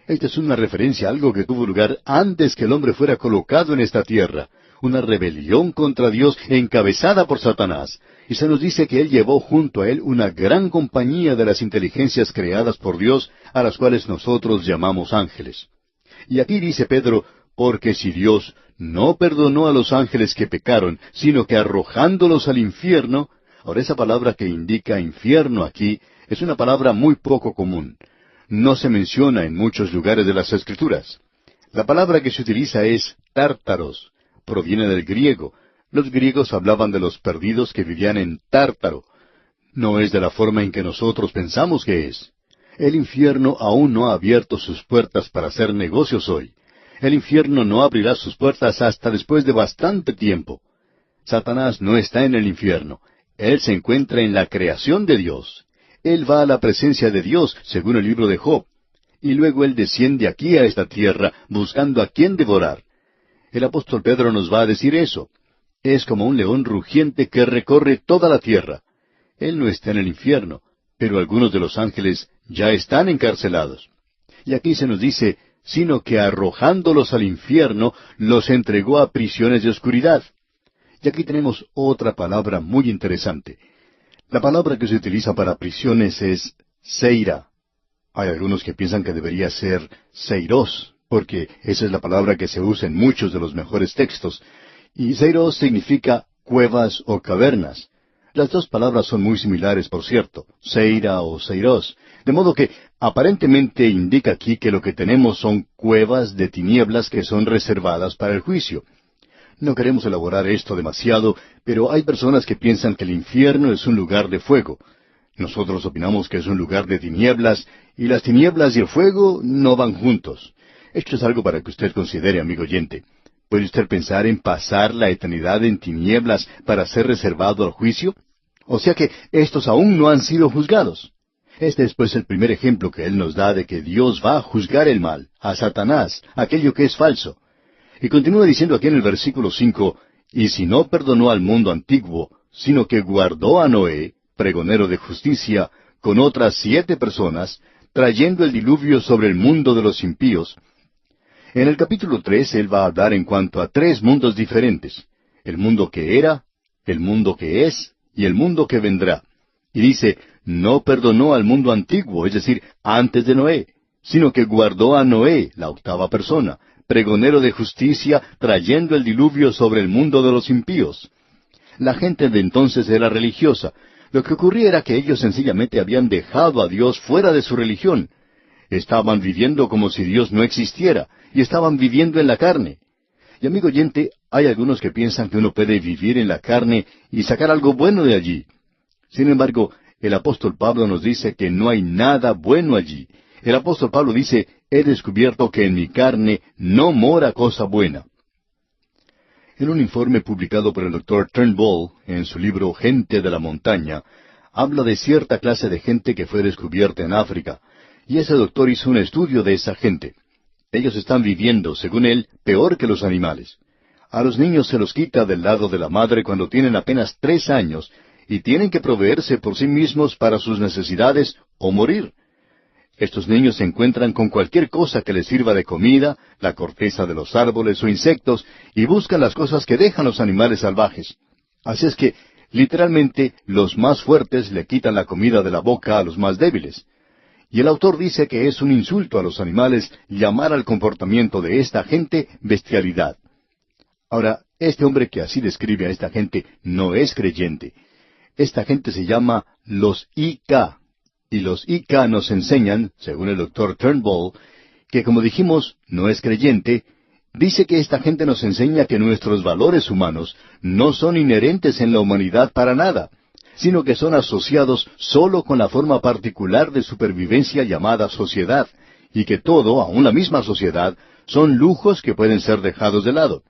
Esta es una referencia a algo que tuvo lugar antes que el hombre fuera colocado en esta tierra, una rebelión contra Dios encabezada por Satanás. Y se nos dice que Él llevó junto a Él una gran compañía de las inteligencias creadas por Dios, a las cuales nosotros llamamos ángeles. Y aquí dice Pedro, porque si Dios no perdonó a los ángeles que pecaron, sino que arrojándolos al infierno. Ahora esa palabra que indica infierno aquí es una palabra muy poco común. No se menciona en muchos lugares de las Escrituras. La palabra que se utiliza es tártaros. Proviene del griego. Los griegos hablaban de los perdidos que vivían en Tártaro. No es de la forma en que nosotros pensamos que es. El infierno aún no ha abierto sus puertas para hacer negocios hoy. El infierno no abrirá sus puertas hasta después de bastante tiempo. Satanás no está en el infierno. Él se encuentra en la creación de Dios. Él va a la presencia de Dios, según el libro de Job. Y luego Él desciende aquí a esta tierra, buscando a quien devorar. El apóstol Pedro nos va a decir eso. Es como un león rugiente que recorre toda la tierra. Él no está en el infierno, pero algunos de los ángeles ya están encarcelados. Y aquí se nos dice, sino que arrojándolos al infierno, los entregó a prisiones de oscuridad. Y aquí tenemos otra palabra muy interesante. La palabra que se utiliza para prisiones es seira. Hay algunos que piensan que debería ser seiros, porque esa es la palabra que se usa en muchos de los mejores textos. Y seiros significa cuevas o cavernas. Las dos palabras son muy similares, por cierto, seira o seiros. De modo que aparentemente indica aquí que lo que tenemos son cuevas de tinieblas que son reservadas para el juicio. No queremos elaborar esto demasiado, pero hay personas que piensan que el infierno es un lugar de fuego. Nosotros opinamos que es un lugar de tinieblas, y las tinieblas y el fuego no van juntos. Esto es algo para que usted considere, amigo oyente. ¿Puede usted pensar en pasar la eternidad en tinieblas para ser reservado al juicio? O sea que estos aún no han sido juzgados. Este es pues el primer ejemplo que Él nos da de que Dios va a juzgar el mal, a Satanás, aquello que es falso. Y continúa diciendo aquí en el versículo 5, y si no perdonó al mundo antiguo, sino que guardó a Noé, pregonero de justicia, con otras 7 personas, trayendo el diluvio sobre el mundo de los impíos. En el capítulo 3 Él va a hablar en cuanto a 3 mundos diferentes, el mundo que era, el mundo que es, y el mundo que vendrá. Y dice, no perdonó al mundo antiguo, es decir, antes de Noé, sino que guardó a Noé, la 8ª persona, pregonero de justicia, trayendo el diluvio sobre el mundo de los impíos. La gente de entonces era religiosa. Lo que ocurría era que ellos sencillamente habían dejado a Dios fuera de su religión. Estaban viviendo como si Dios no existiera, y estaban viviendo en la carne. Y amigo oyente, hay algunos que piensan que uno puede vivir en la carne y sacar algo bueno de allí. Sin embargo, el apóstol Pablo nos dice que no hay nada bueno allí. El apóstol Pablo dice, he descubierto que en mi carne no mora cosa buena. En un informe publicado por el Dr. Turnbull en su libro Gente de la Montaña, habla de cierta clase de gente que fue descubierta en África, y ese doctor hizo un estudio de esa gente. Ellos están viviendo, según él, peor que los animales. A los niños se los quita del lado de la madre cuando tienen apenas 3 años, y tienen que proveerse por sí mismos para sus necesidades o morir. Estos niños se encuentran con cualquier cosa que les sirva de comida, la corteza de los árboles o insectos, y buscan las cosas que dejan los animales salvajes. Así es que, literalmente, los más fuertes le quitan la comida de la boca a los más débiles. Y el autor dice que es un insulto a los animales llamar al comportamiento de esta gente bestialidad. Ahora, este hombre que así describe a esta gente no es creyente. Esta gente se llama los I.K., y los I.K. nos enseñan, según el doctor Turnbull, que como dijimos, no es creyente, Dice que esta gente nos enseña que nuestros valores humanos no son inherentes en la humanidad para nada, sino que son asociados solo con la forma particular de supervivencia llamada sociedad, y que todo, aun la misma sociedad, son lujos que pueden ser dejados de lado.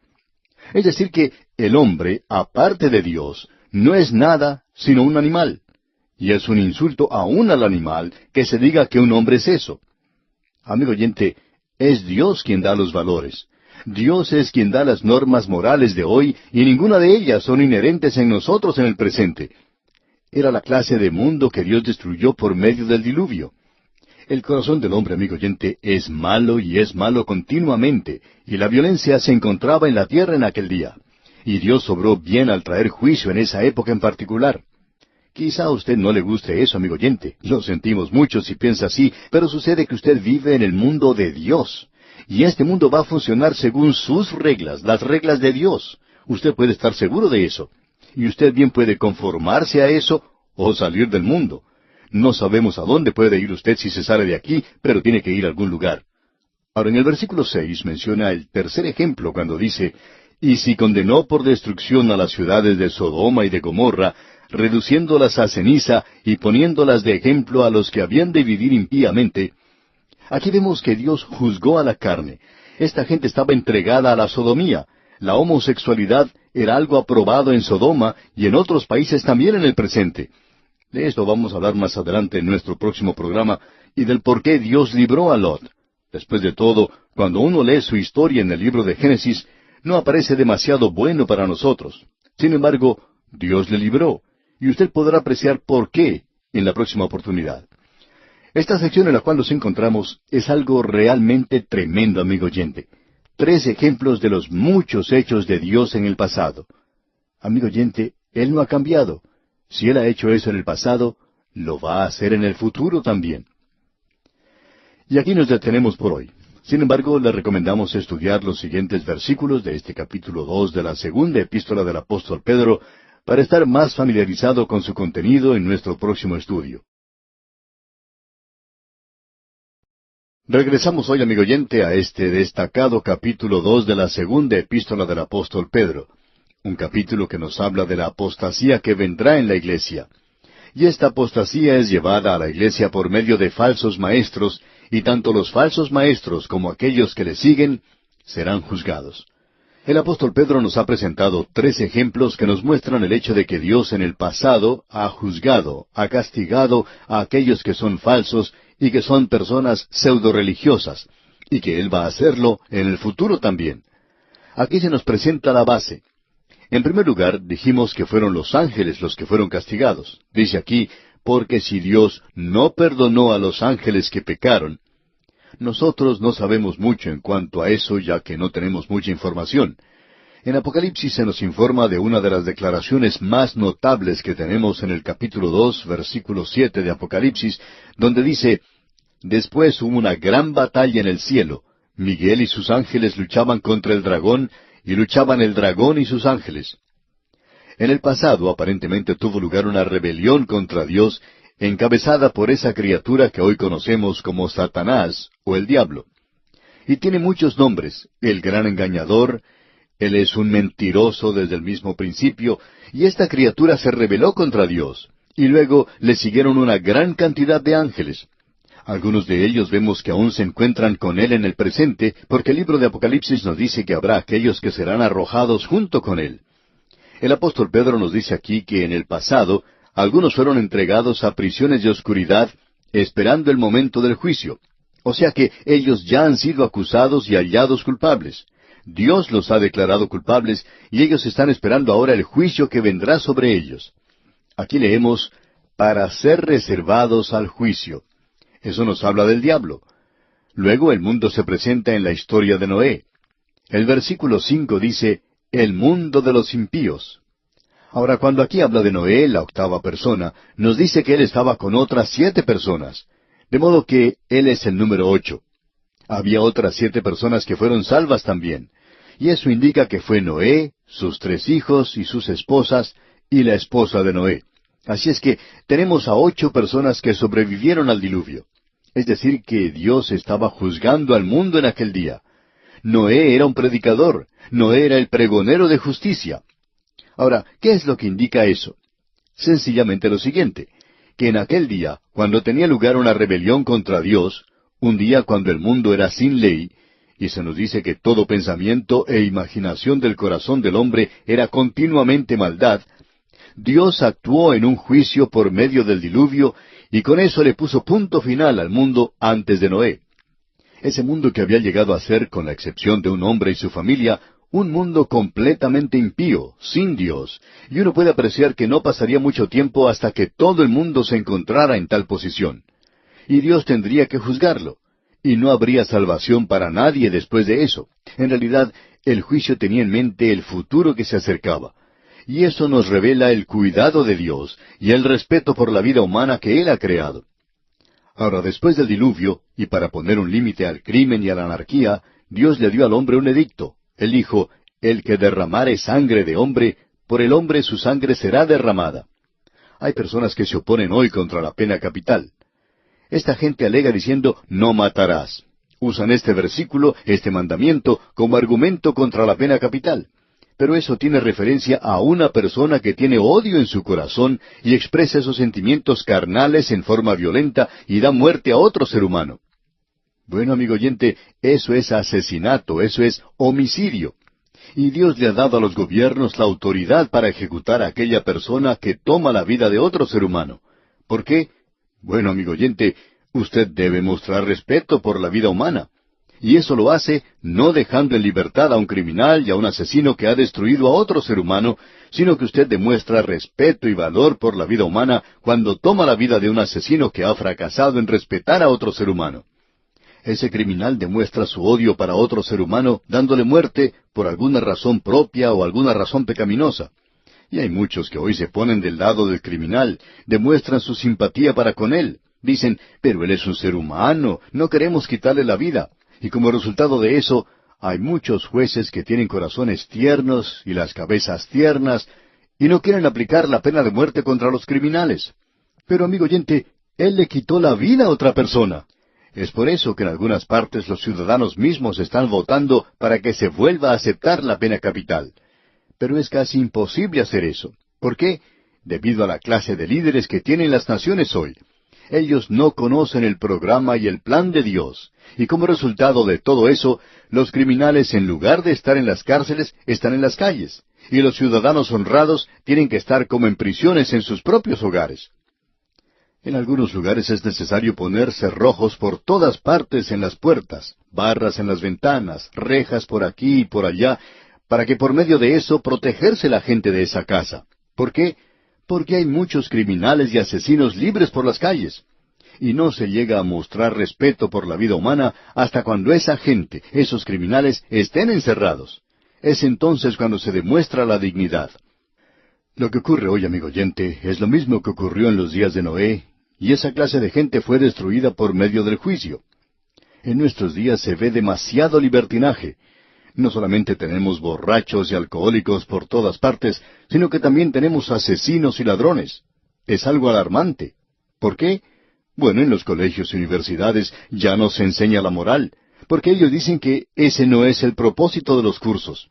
Es decir que el hombre, aparte de Dios, no es nada sino un animal. Y es un insulto aún al animal que se diga que un hombre es eso. Amigo oyente, es Dios quien da los valores. Dios es quien da las normas morales de hoy y ninguna de ellas son inherentes en nosotros en el presente. Era la clase de mundo que Dios destruyó por medio del diluvio. El corazón del hombre, amigo oyente, es malo y es malo continuamente, y la violencia se encontraba en la tierra en aquel día. Y Dios obró bien al traer juicio en esa época en particular. Quizá a usted no le guste eso, amigo oyente. Lo sentimos mucho si piensa así, pero sucede que usted vive en el mundo de Dios. Y este mundo va a funcionar según sus reglas, las reglas de Dios. Usted puede estar seguro de eso. Y usted bien puede conformarse a eso o salir del mundo. No sabemos a dónde puede ir usted si se sale de aquí, pero tiene que ir a algún lugar. Ahora, en el versículo 6 menciona el tercer ejemplo cuando dice, «Y si condenó por destrucción a las ciudades de Sodoma y de Gomorra, reduciéndolas a ceniza y poniéndolas de ejemplo a los que habían de vivir impíamente». Aquí vemos que Dios juzgó a la carne. Esta gente estaba entregada a la sodomía. La homosexualidad era algo aprobado en Sodoma y en otros países también en el presente. De esto vamos a hablar más adelante en nuestro próximo programa y del por qué Dios libró a Lot. Después de todo, cuando uno lee su historia en el libro de Génesis, no aparece demasiado bueno para nosotros. Sin embargo, Dios le libró, y usted podrá apreciar por qué en la próxima oportunidad. Esta sección en la cual nos encontramos es algo realmente tremendo, amigo oyente. 3 ejemplos de los muchos hechos de Dios en el pasado. Amigo oyente, Él no ha cambiado. Si Él ha hecho eso en el pasado, lo va a hacer en el futuro también. Y aquí nos detenemos por hoy. Sin embargo, le recomendamos estudiar los siguientes versículos de este capítulo 2 de la segunda epístola del apóstol Pedro para estar más familiarizado con su contenido en nuestro próximo estudio. Regresamos hoy, amigo oyente, a este destacado capítulo 2 de la segunda epístola del apóstol Pedro. Un capítulo que nos habla de la apostasía que vendrá en la iglesia. Y esta apostasía es llevada a la iglesia por medio de falsos maestros, y tanto los falsos maestros como aquellos que le siguen serán juzgados. El apóstol Pedro nos ha presentado 3 ejemplos que nos muestran el hecho de que Dios en el pasado ha juzgado, ha castigado a aquellos que son falsos y que son personas pseudo-religiosas, y que Él va a hacerlo en el futuro también. Aquí se nos presenta la base. En primer lugar, dijimos que fueron los ángeles los que fueron castigados. Dice aquí, porque si Dios no perdonó a los ángeles que pecaron. Nosotros no sabemos mucho en cuanto a eso, ya que no tenemos mucha información. En Apocalipsis se nos informa de una de las declaraciones más notables que tenemos en el capítulo 2, versículo 7 de Apocalipsis, donde dice, «Después hubo una gran batalla en el cielo. Miguel y sus ángeles luchaban contra el dragón, y luchaban el dragón y sus ángeles». En el pasado aparentemente tuvo lugar una rebelión contra Dios, encabezada por esa criatura que hoy conocemos como Satanás o el diablo. Y tiene muchos nombres: el gran engañador. Él es un mentiroso desde el mismo principio, y esta criatura se rebeló contra Dios, y luego le siguieron una gran cantidad de ángeles. Algunos de ellos vemos que aún se encuentran con Él en el presente, porque el libro de Apocalipsis nos dice que habrá aquellos que serán arrojados junto con Él. El apóstol Pedro nos dice aquí que en el pasado algunos fueron entregados a prisiones de oscuridad, esperando el momento del juicio. O sea que ellos ya han sido acusados y hallados culpables. Dios los ha declarado culpables y ellos están esperando ahora el juicio que vendrá sobre ellos. Aquí leemos, para ser reservados al juicio. Eso nos habla del diablo. Luego el mundo se presenta en la historia de Noé. El versículo 5 dice, el mundo de los impíos. Ahora, cuando aquí habla de Noé, la octava persona, nos dice que él estaba con otras 7 personas. De modo que él es el número 8. Había otras 7 personas que fueron salvas también. Y eso indica que fue Noé, sus 3 hijos y sus esposas, y la esposa de Noé. Así es que tenemos a 8 personas que sobrevivieron al diluvio. Es decir, que Dios estaba juzgando al mundo en aquel día. Noé era un predicador. Noé era el pregonero de justicia. Ahora, ¿qué es lo que indica eso? Sencillamente lo siguiente, que en aquel día, cuando tenía lugar una rebelión contra Dios, un día cuando el mundo era sin ley, y se nos dice que todo pensamiento e imaginación del corazón del hombre era continuamente maldad, Dios actuó en un juicio por medio del diluvio, y con eso le puso punto final al mundo antes de Noé. Ese mundo que había llegado a ser, con la excepción de un hombre y su familia, un mundo completamente impío, sin Dios, y uno puede apreciar que no pasaría mucho tiempo hasta que todo el mundo se encontrara en tal posición. Y Dios tendría que juzgarlo, y no habría salvación para nadie después de eso. En realidad, el juicio tenía en mente el futuro que se acercaba. Y eso nos revela el cuidado de Dios y el respeto por la vida humana que Él ha creado. Ahora, después del diluvio, y para poner un límite al crimen y a la anarquía, Dios le dio al hombre un edicto. Él dijo, el que derramare sangre de hombre, por el hombre su sangre será derramada. Hay personas que se oponen hoy contra la pena capital. Esta gente alega diciendo, no matarás. Usan este versículo, este mandamiento, como argumento contra la pena capital. Pero eso tiene referencia a una persona que tiene odio en su corazón y expresa esos sentimientos carnales en forma violenta y da muerte a otro ser humano. Bueno, amigo oyente, eso es asesinato, eso es homicidio. Y Dios le ha dado a los gobiernos la autoridad para ejecutar a aquella persona que toma la vida de otro ser humano. ¿Por qué? Bueno, amigo oyente, usted debe mostrar respeto por la vida humana. Y eso lo hace no dejando en libertad a un criminal y a un asesino que ha destruido a otro ser humano, sino que usted demuestra respeto y valor por la vida humana cuando toma la vida de un asesino que ha fracasado en respetar a otro ser humano. Ese criminal demuestra su odio para otro ser humano dándole muerte por alguna razón propia o alguna razón pecaminosa. Y hay muchos que hoy se ponen del lado del criminal, demuestran su simpatía para con él. Dicen, pero él es un ser humano, no queremos quitarle la vida. Y como resultado de eso, hay muchos jueces que tienen corazones tiernos y las cabezas tiernas, y no quieren aplicar la pena de muerte contra los criminales. Pero, amigo oyente, él le quitó la vida a otra persona. Es por eso que en algunas partes los ciudadanos mismos están votando para que se vuelva a aceptar la pena capital. Pero es casi imposible hacer eso. ¿Por qué? Debido a la clase de líderes que tienen las naciones hoy. Ellos no conocen el programa y el plan de Dios. Y como resultado de todo eso, los criminales, en lugar de estar en las cárceles, están en las calles. Y los ciudadanos honrados tienen que estar como en prisiones en sus propios hogares. En algunos lugares es necesario poner cerrojos por todas partes en las puertas, barras en las ventanas, rejas por aquí y por allá, para que por medio de eso protegerse la gente de esa casa. ¿Por qué? Porque hay muchos criminales y asesinos libres por las calles. Y no se llega a mostrar respeto por la vida humana hasta cuando esa gente, esos criminales, estén encerrados. Es entonces cuando se demuestra la dignidad. Lo que ocurre hoy, amigo oyente, es lo mismo que ocurrió en los días de Noé, y esa clase de gente fue destruida por medio del juicio. En nuestros días se ve demasiado libertinaje. No solamente tenemos borrachos y alcohólicos por todas partes, sino que también tenemos asesinos y ladrones. Es algo alarmante. ¿Por qué? Bueno, en los colegios y universidades ya no se enseña la moral, porque ellos dicen que ese no es el propósito de los cursos.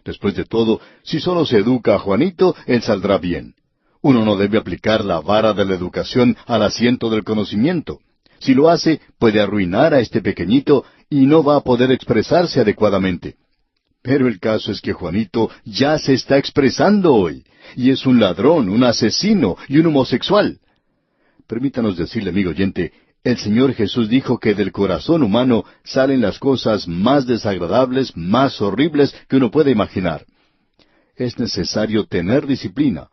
Después de todo, si solo se educa a Juanito, él saldrá bien. Uno no debe aplicar la vara de la educación al asiento del conocimiento. Si lo hace, puede arruinar a este pequeñito y no va a poder expresarse adecuadamente. Pero el caso es que Juanito ya se está expresando hoy, y es un ladrón, un asesino y un homosexual. Permítanos decirle, amigo oyente, el Señor Jesús dijo que del corazón humano salen las cosas más desagradables, más horribles que uno puede imaginar. Es necesario tener disciplina.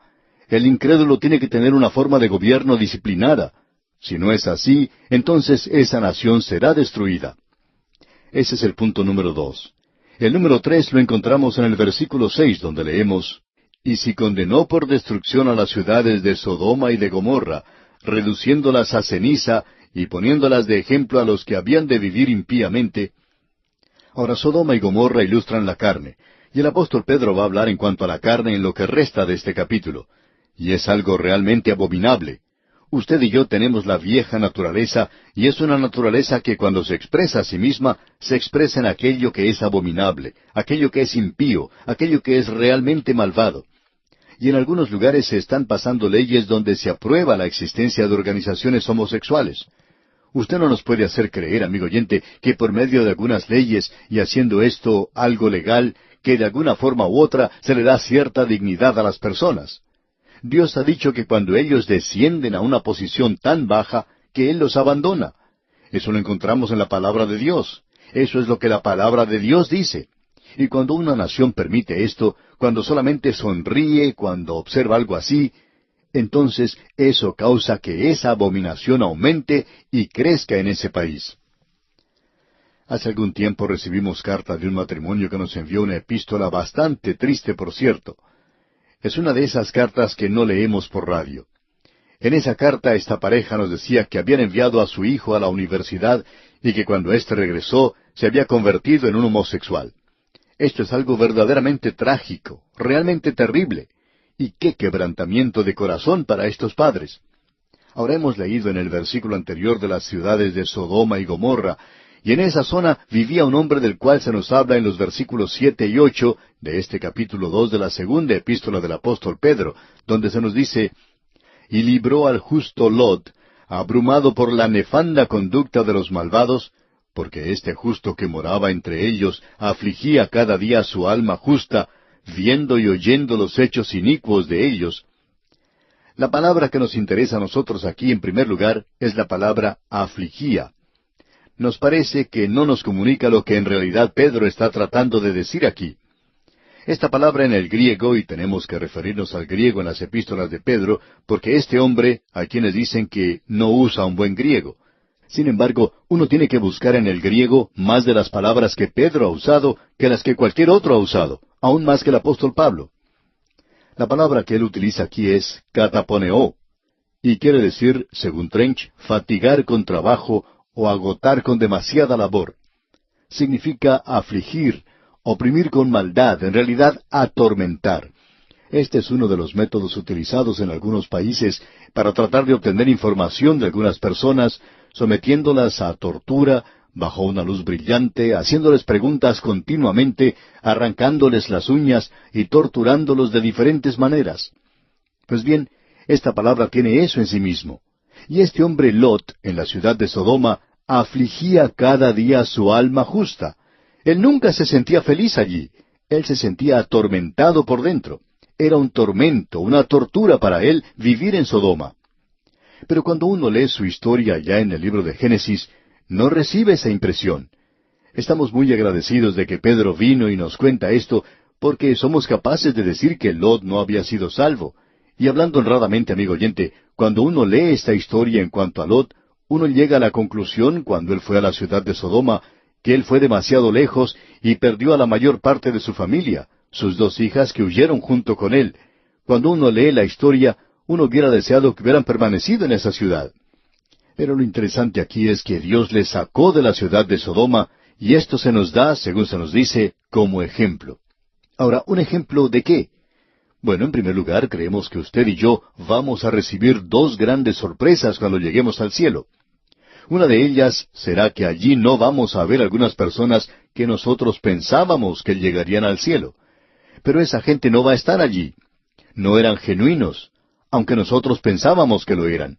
El incrédulo tiene que tener una forma de gobierno disciplinada. Si no es así, entonces esa nación será destruida. Ese es el punto número 2. El número 3 lo encontramos en el versículo 6, donde leemos, «Y si condenó por destrucción a las ciudades de Sodoma y de Gomorra, reduciéndolas a ceniza y poniéndolas de ejemplo a los que habían de vivir impíamente». Ahora, Sodoma y Gomorra ilustran la carne, y el apóstol Pedro va a hablar en cuanto a la carne en lo que resta de este capítulo. Y es algo realmente abominable. Usted y yo tenemos la vieja naturaleza, y es una naturaleza que cuando se expresa a sí misma, se expresa en aquello que es abominable, aquello que es impío, aquello que es realmente malvado. Y en algunos lugares se están pasando leyes donde se aprueba la existencia de organizaciones homosexuales. Usted no nos puede hacer creer, amigo oyente, que por medio de algunas leyes y haciendo esto algo legal, que de alguna forma u otra se le da cierta dignidad a las personas. Dios ha dicho que cuando ellos descienden a una posición tan baja, que Él los abandona. Eso lo encontramos en la palabra de Dios. Eso es lo que la palabra de Dios dice. Y cuando una nación permite esto, cuando solamente sonríe, cuando observa algo así, entonces eso causa que esa abominación aumente y crezca en ese país. Hace algún tiempo recibimos carta de un matrimonio que nos envió una epístola bastante triste, por cierto. Es una de esas cartas que no leemos por radio. En esa carta esta pareja nos decía que habían enviado a su hijo a la universidad y que cuando éste regresó se había convertido en un homosexual. Esto es algo verdaderamente trágico, realmente terrible. Y qué quebrantamiento de corazón para estos padres. Ahora hemos leído en el versículo anterior de las ciudades de Sodoma y Gomorra, y en esa zona vivía un hombre del cual se nos habla en los versículos 7 y 8 de este capítulo 2 de la segunda epístola del apóstol Pedro, donde se nos dice, «Y libró al justo Lot, abrumado por la nefanda conducta de los malvados, porque este justo que moraba entre ellos afligía cada día su alma justa, viendo y oyendo los hechos inicuos de ellos». La palabra que nos interesa a nosotros aquí en primer lugar es la palabra afligía. Nos parece que no nos comunica lo que en realidad Pedro está tratando de decir aquí. Esta palabra en el griego, y tenemos que referirnos al griego en las epístolas de Pedro, porque este hombre, hay quienes dicen que no usa un buen griego. Sin embargo, uno tiene que buscar en el griego más de las palabras que Pedro ha usado que las que cualquier otro ha usado, aún más que el apóstol Pablo. La palabra que él utiliza aquí es kataponeo, y quiere decir, según Trench, fatigar con trabajo o agotar con demasiada labor. Significa afligir, oprimir con maldad, en realidad atormentar. Este es uno de los métodos utilizados en algunos países para tratar de obtener información de algunas personas, sometiéndolas a tortura, bajo una luz brillante, haciéndoles preguntas continuamente, arrancándoles las uñas y torturándolos de diferentes maneras. Pues bien, esta palabra tiene eso en sí mismo. Y este hombre Lot, en la ciudad de Sodoma, afligía cada día su alma justa. Él nunca se sentía feliz allí. Él se sentía atormentado por dentro. Era un tormento, una tortura para él vivir en Sodoma. Pero cuando uno lee su historia ya en el libro de Génesis, no recibe esa impresión. Estamos muy agradecidos de que Pedro vino y nos cuenta esto, porque somos capaces de decir que Lot no había sido salvo. Y hablando honradamente, amigo oyente, cuando uno lee esta historia en cuanto a Lot, uno llega a la conclusión, cuando él fue a la ciudad de Sodoma, que él fue demasiado lejos y perdió a la mayor parte de su familia, sus 2 hijas que huyeron junto con él. Cuando uno lee la historia, uno hubiera deseado que hubieran permanecido en esa ciudad. Pero lo interesante aquí es que Dios les sacó de la ciudad de Sodoma, y esto se nos da, según se nos dice, como ejemplo. Ahora, ¿un ejemplo de qué? Bueno, en primer lugar, creemos que usted y yo vamos a recibir 2 grandes sorpresas cuando lleguemos al cielo. Una de ellas será que allí no vamos a ver algunas personas que nosotros pensábamos que llegarían al cielo. Pero esa gente no va a estar allí. No eran genuinos, aunque nosotros pensábamos que lo eran.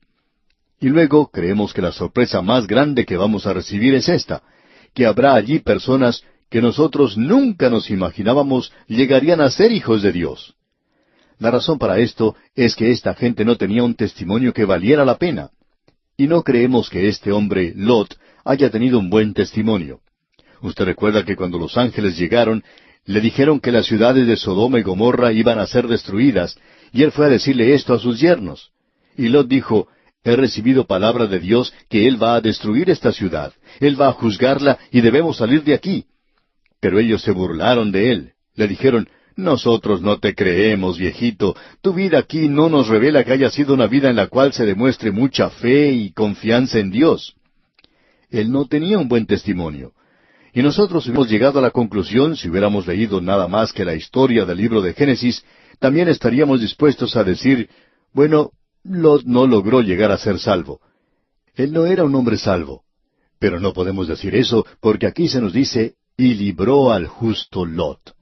Y luego creemos que la sorpresa más grande que vamos a recibir es esta, que habrá allí personas que nosotros nunca nos imaginábamos llegarían a ser hijos de Dios. La razón para esto es que esta gente no tenía un testimonio que valiera la pena. Y no creemos que este hombre, Lot, haya tenido un buen testimonio. Usted recuerda que cuando los ángeles llegaron, le dijeron que las ciudades de Sodoma y Gomorra iban a ser destruidas, y él fue a decirle esto a sus yernos. Y Lot dijo, he recibido palabra de Dios que Él va a destruir esta ciudad, Él va a juzgarla y debemos salir de aquí. Pero ellos se burlaron de él. Le dijeron, nosotros no te creemos, viejito. Tu vida aquí no nos revela que haya sido una vida en la cual se demuestre mucha fe y confianza en Dios. Él no tenía un buen testimonio. Y nosotros hemos llegado a la conclusión, si hubiéramos leído nada más que la historia del libro de Génesis, también estaríamos dispuestos a decir, bueno, Lot no logró llegar a ser salvo. Él no era un hombre salvo. Pero no podemos decir eso porque aquí se nos dice, y libró al justo Lot.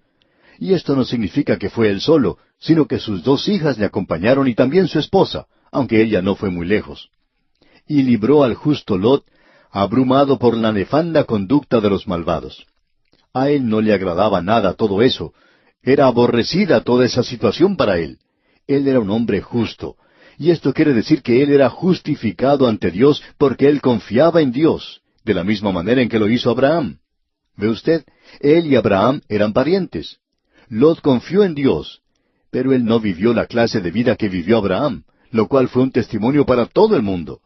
Y esto no significa que fue él solo, sino que sus 2 hijas le acompañaron y también su esposa, aunque ella no fue muy lejos. Y libró al justo Lot, abrumado por la nefanda conducta de los malvados. A él no le agradaba nada todo eso. Era aborrecida toda esa situación para él. Él era un hombre justo. Y esto quiere decir que él era justificado ante Dios porque él confiaba en Dios, de la misma manera en que lo hizo Abraham. ¿Ve usted? Él y Abraham eran parientes. Lot confió en Dios, pero él no vivió la clase de vida que vivió Abraham, lo cual fue un testimonio para todo el mundo.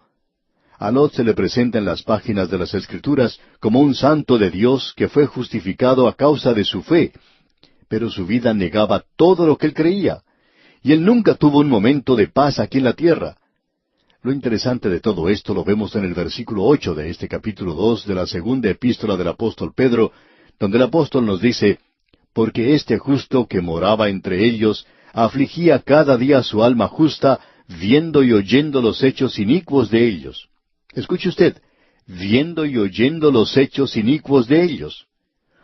A Lot se le presenta en las páginas de las Escrituras como un santo de Dios que fue justificado a causa de su fe, pero su vida negaba todo lo que él creía, y él nunca tuvo un momento de paz aquí en la tierra. Lo interesante de todo esto lo vemos en el versículo 8 de este capítulo 2 de la segunda epístola del apóstol Pedro, donde el apóstol nos dice, «Porque este justo que moraba entre ellos afligía cada día su alma justa, viendo y oyendo los hechos inicuos de ellos». Escuche usted, viendo y oyendo los hechos inicuos de ellos.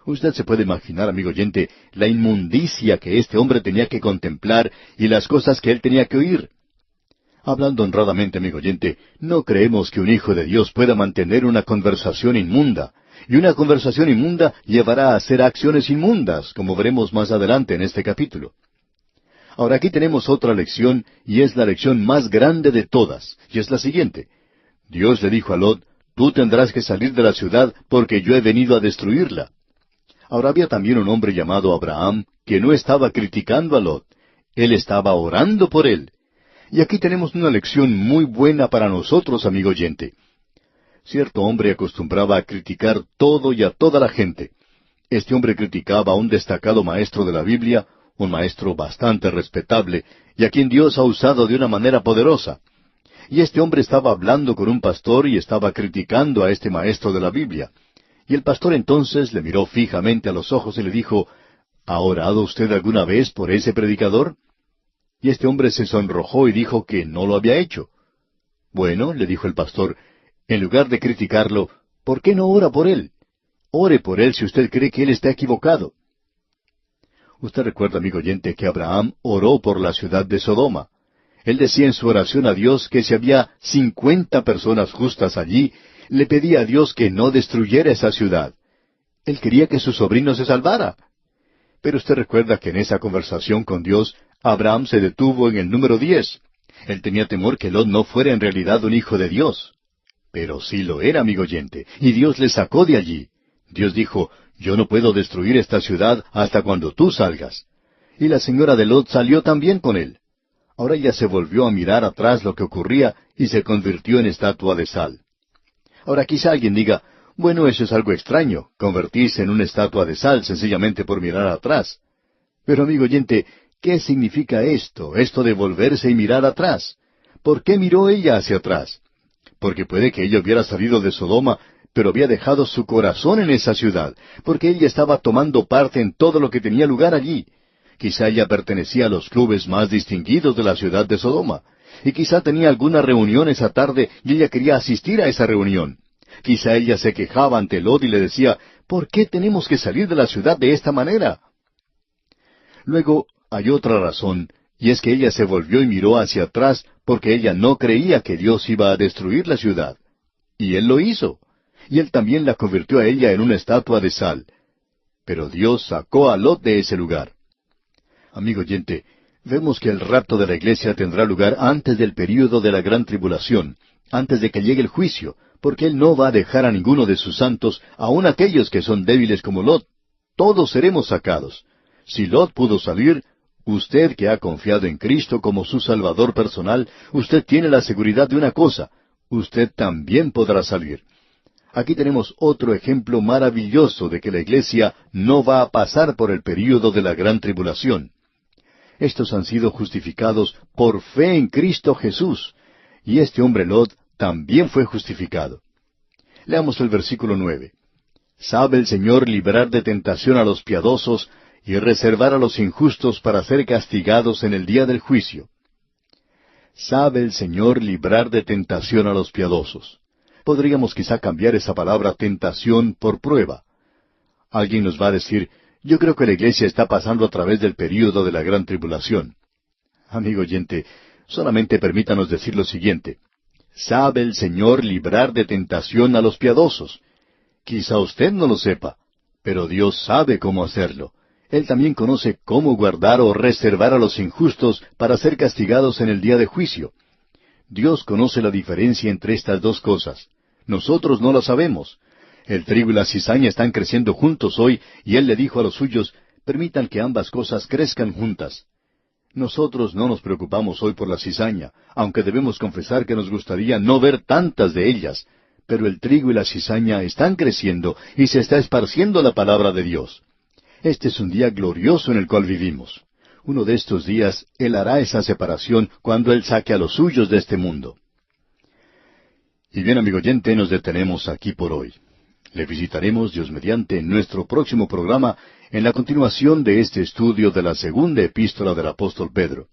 Usted se puede imaginar, amigo oyente, la inmundicia que este hombre tenía que contemplar y las cosas que él tenía que oír. Hablando honradamente, amigo oyente, no creemos que un hijo de Dios pueda mantener una conversación inmunda, y una conversación inmunda llevará a hacer acciones inmundas, como veremos más adelante en este capítulo. Ahora aquí tenemos otra lección, y es la lección más grande de todas, y es la siguiente. Dios le dijo a Lot, «Tú tendrás que salir de la ciudad porque yo he venido a destruirla». Ahora había también un hombre llamado Abraham que no estaba criticando a Lot. Él estaba orando por él. Y aquí tenemos una lección muy buena para nosotros, amigo oyente. Cierto hombre acostumbraba a criticar todo y a toda la gente. Este hombre criticaba a un destacado maestro de la Biblia, un maestro bastante respetable, y a quien Dios ha usado de una manera poderosa. Y este hombre estaba hablando con un pastor y estaba criticando a este maestro de la Biblia. Y el pastor entonces le miró fijamente a los ojos y le dijo, ¿ha orado usted alguna vez por ese predicador? Y este hombre se sonrojó y dijo que no lo había hecho. Bueno, le dijo el pastor, en lugar de criticarlo, ¿por qué no ora por él? Ore por él si usted cree que él está equivocado. Usted recuerda, amigo oyente, que Abraham oró por la ciudad de Sodoma. Él decía en su oración a Dios que si había 50 personas justas allí, le pedía a Dios que no destruyera esa ciudad. Él quería que su sobrino se salvara. Pero usted recuerda que en esa conversación con Dios, Abraham se detuvo en el número 10. Él tenía temor que Lot no fuera en realidad un hijo de Dios. Pero sí lo era, amigo oyente, y Dios le sacó de allí. Dios dijo, «Yo no puedo destruir esta ciudad hasta cuando tú salgas». Y la señora de Lot salió también con él. Ahora ella se volvió a mirar atrás lo que ocurría y se convirtió en estatua de sal. Ahora quizá alguien diga, bueno, eso es algo extraño, convertirse en una estatua de sal sencillamente por mirar atrás. Pero amigo oyente, ¿qué significa esto de volverse y mirar atrás? ¿Por qué miró ella hacia atrás? Porque puede que ella hubiera salido de Sodoma, pero había dejado su corazón en esa ciudad, porque ella estaba tomando parte en todo lo que tenía lugar allí. Quizá ella pertenecía a los clubes más distinguidos de la ciudad de Sodoma. Y quizá tenía alguna reunión esa tarde y ella quería asistir a esa reunión. Quizá ella se quejaba ante Lot y le decía, ¿por qué tenemos que salir de la ciudad de esta manera? Luego hay otra razón, y es que ella se volvió y miró hacia atrás porque ella no creía que Dios iba a destruir la ciudad. Y Él lo hizo. Y Él también la convirtió a ella en una estatua de sal. Pero Dios sacó a Lot de ese lugar. Amigo oyente, vemos que el rapto de la iglesia tendrá lugar antes del período de la gran tribulación, antes de que llegue el juicio, porque Él no va a dejar a ninguno de sus santos, aun aquellos que son débiles como Lot. Todos seremos sacados. Si Lot pudo salir, usted que ha confiado en Cristo como su Salvador personal, usted tiene la seguridad de una cosa, usted también podrá salir. Aquí tenemos otro ejemplo maravilloso de que la iglesia no va a pasar por el período de la gran tribulación. Estos han sido justificados por fe en Cristo Jesús, y este hombre Lot también fue justificado. Leamos el versículo 9. «Sabe el Señor librar de tentación a los piadosos y reservar a los injustos para ser castigados en el día del juicio». sabe el Señor librar de tentación a los piadosos. Podríamos quizá cambiar esa palabra tentación por prueba. Alguien nos va a decir, yo creo que la iglesia está pasando a través del período de la gran tribulación. Amigo oyente, solamente permítanos decir lo siguiente. Sabe el Señor librar de tentación a los piadosos. Quizá usted no lo sepa, pero Dios sabe cómo hacerlo. Él también conoce cómo guardar o reservar a los injustos para ser castigados en el día de juicio. Dios conoce la diferencia entre estas dos cosas. Nosotros no la sabemos. El trigo y la cizaña están creciendo juntos hoy, y Él le dijo a los suyos, permitan que ambas cosas crezcan juntas. Nosotros no nos preocupamos hoy por la cizaña, aunque debemos confesar que nos gustaría no ver tantas de ellas, pero el trigo y la cizaña están creciendo y se está esparciendo la palabra de Dios. Este es un día glorioso en el cual vivimos. Uno de estos días Él hará esa separación cuando Él saque a los suyos de este mundo. Y bien, amigo oyente, nos detenemos aquí por hoy. Le visitaremos, Dios mediante, en nuestro próximo programa, en la continuación de este estudio de la segunda epístola del apóstol Pedro.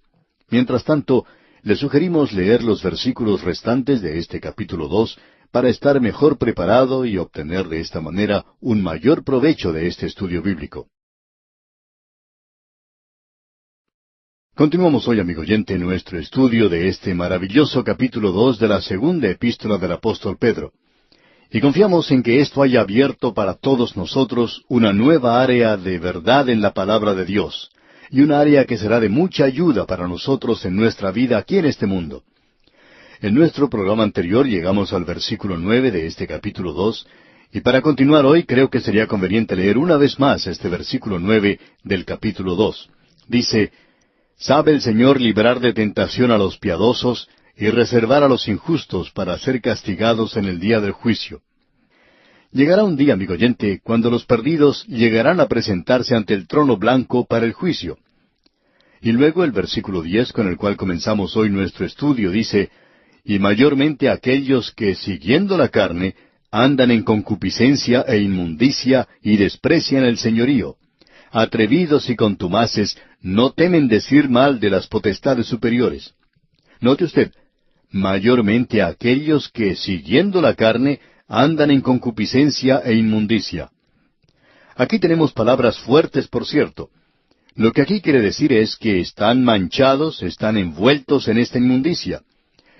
Mientras tanto, le sugerimos leer los versículos restantes de este capítulo 2 para estar mejor preparado y obtener de esta manera un mayor provecho de este estudio bíblico. Continuamos hoy, amigo oyente, nuestro estudio de este maravilloso capítulo 2 de la segunda epístola del apóstol Pedro. Y confiamos en que esto haya abierto para todos nosotros una nueva área de verdad en la palabra de Dios, y una área que será de mucha ayuda para nosotros en nuestra vida aquí en este mundo. En nuestro programa anterior llegamos al versículo 9 de este capítulo 2, y para continuar hoy creo que sería conveniente leer una vez más este versículo 9 del capítulo 2. Dice, «Sabe el Señor librar de tentación a los piadosos, y reservar a los injustos para ser castigados en el día del juicio». Llegará un día, amigo oyente, cuando los perdidos llegarán a presentarse ante el trono blanco para el juicio. Y luego el versículo 10, con el cual comenzamos hoy nuestro estudio, dice, «Y mayormente aquellos que, siguiendo la carne, andan en concupiscencia e inmundicia y desprecian el señorío. Atrevidos y contumaces, no temen decir mal de las potestades superiores». Note usted, mayormente aquellos que, siguiendo la carne, andan en concupiscencia e inmundicia. Aquí tenemos palabras fuertes, por cierto. Lo que aquí quiere decir es que están manchados, están envueltos en esta inmundicia.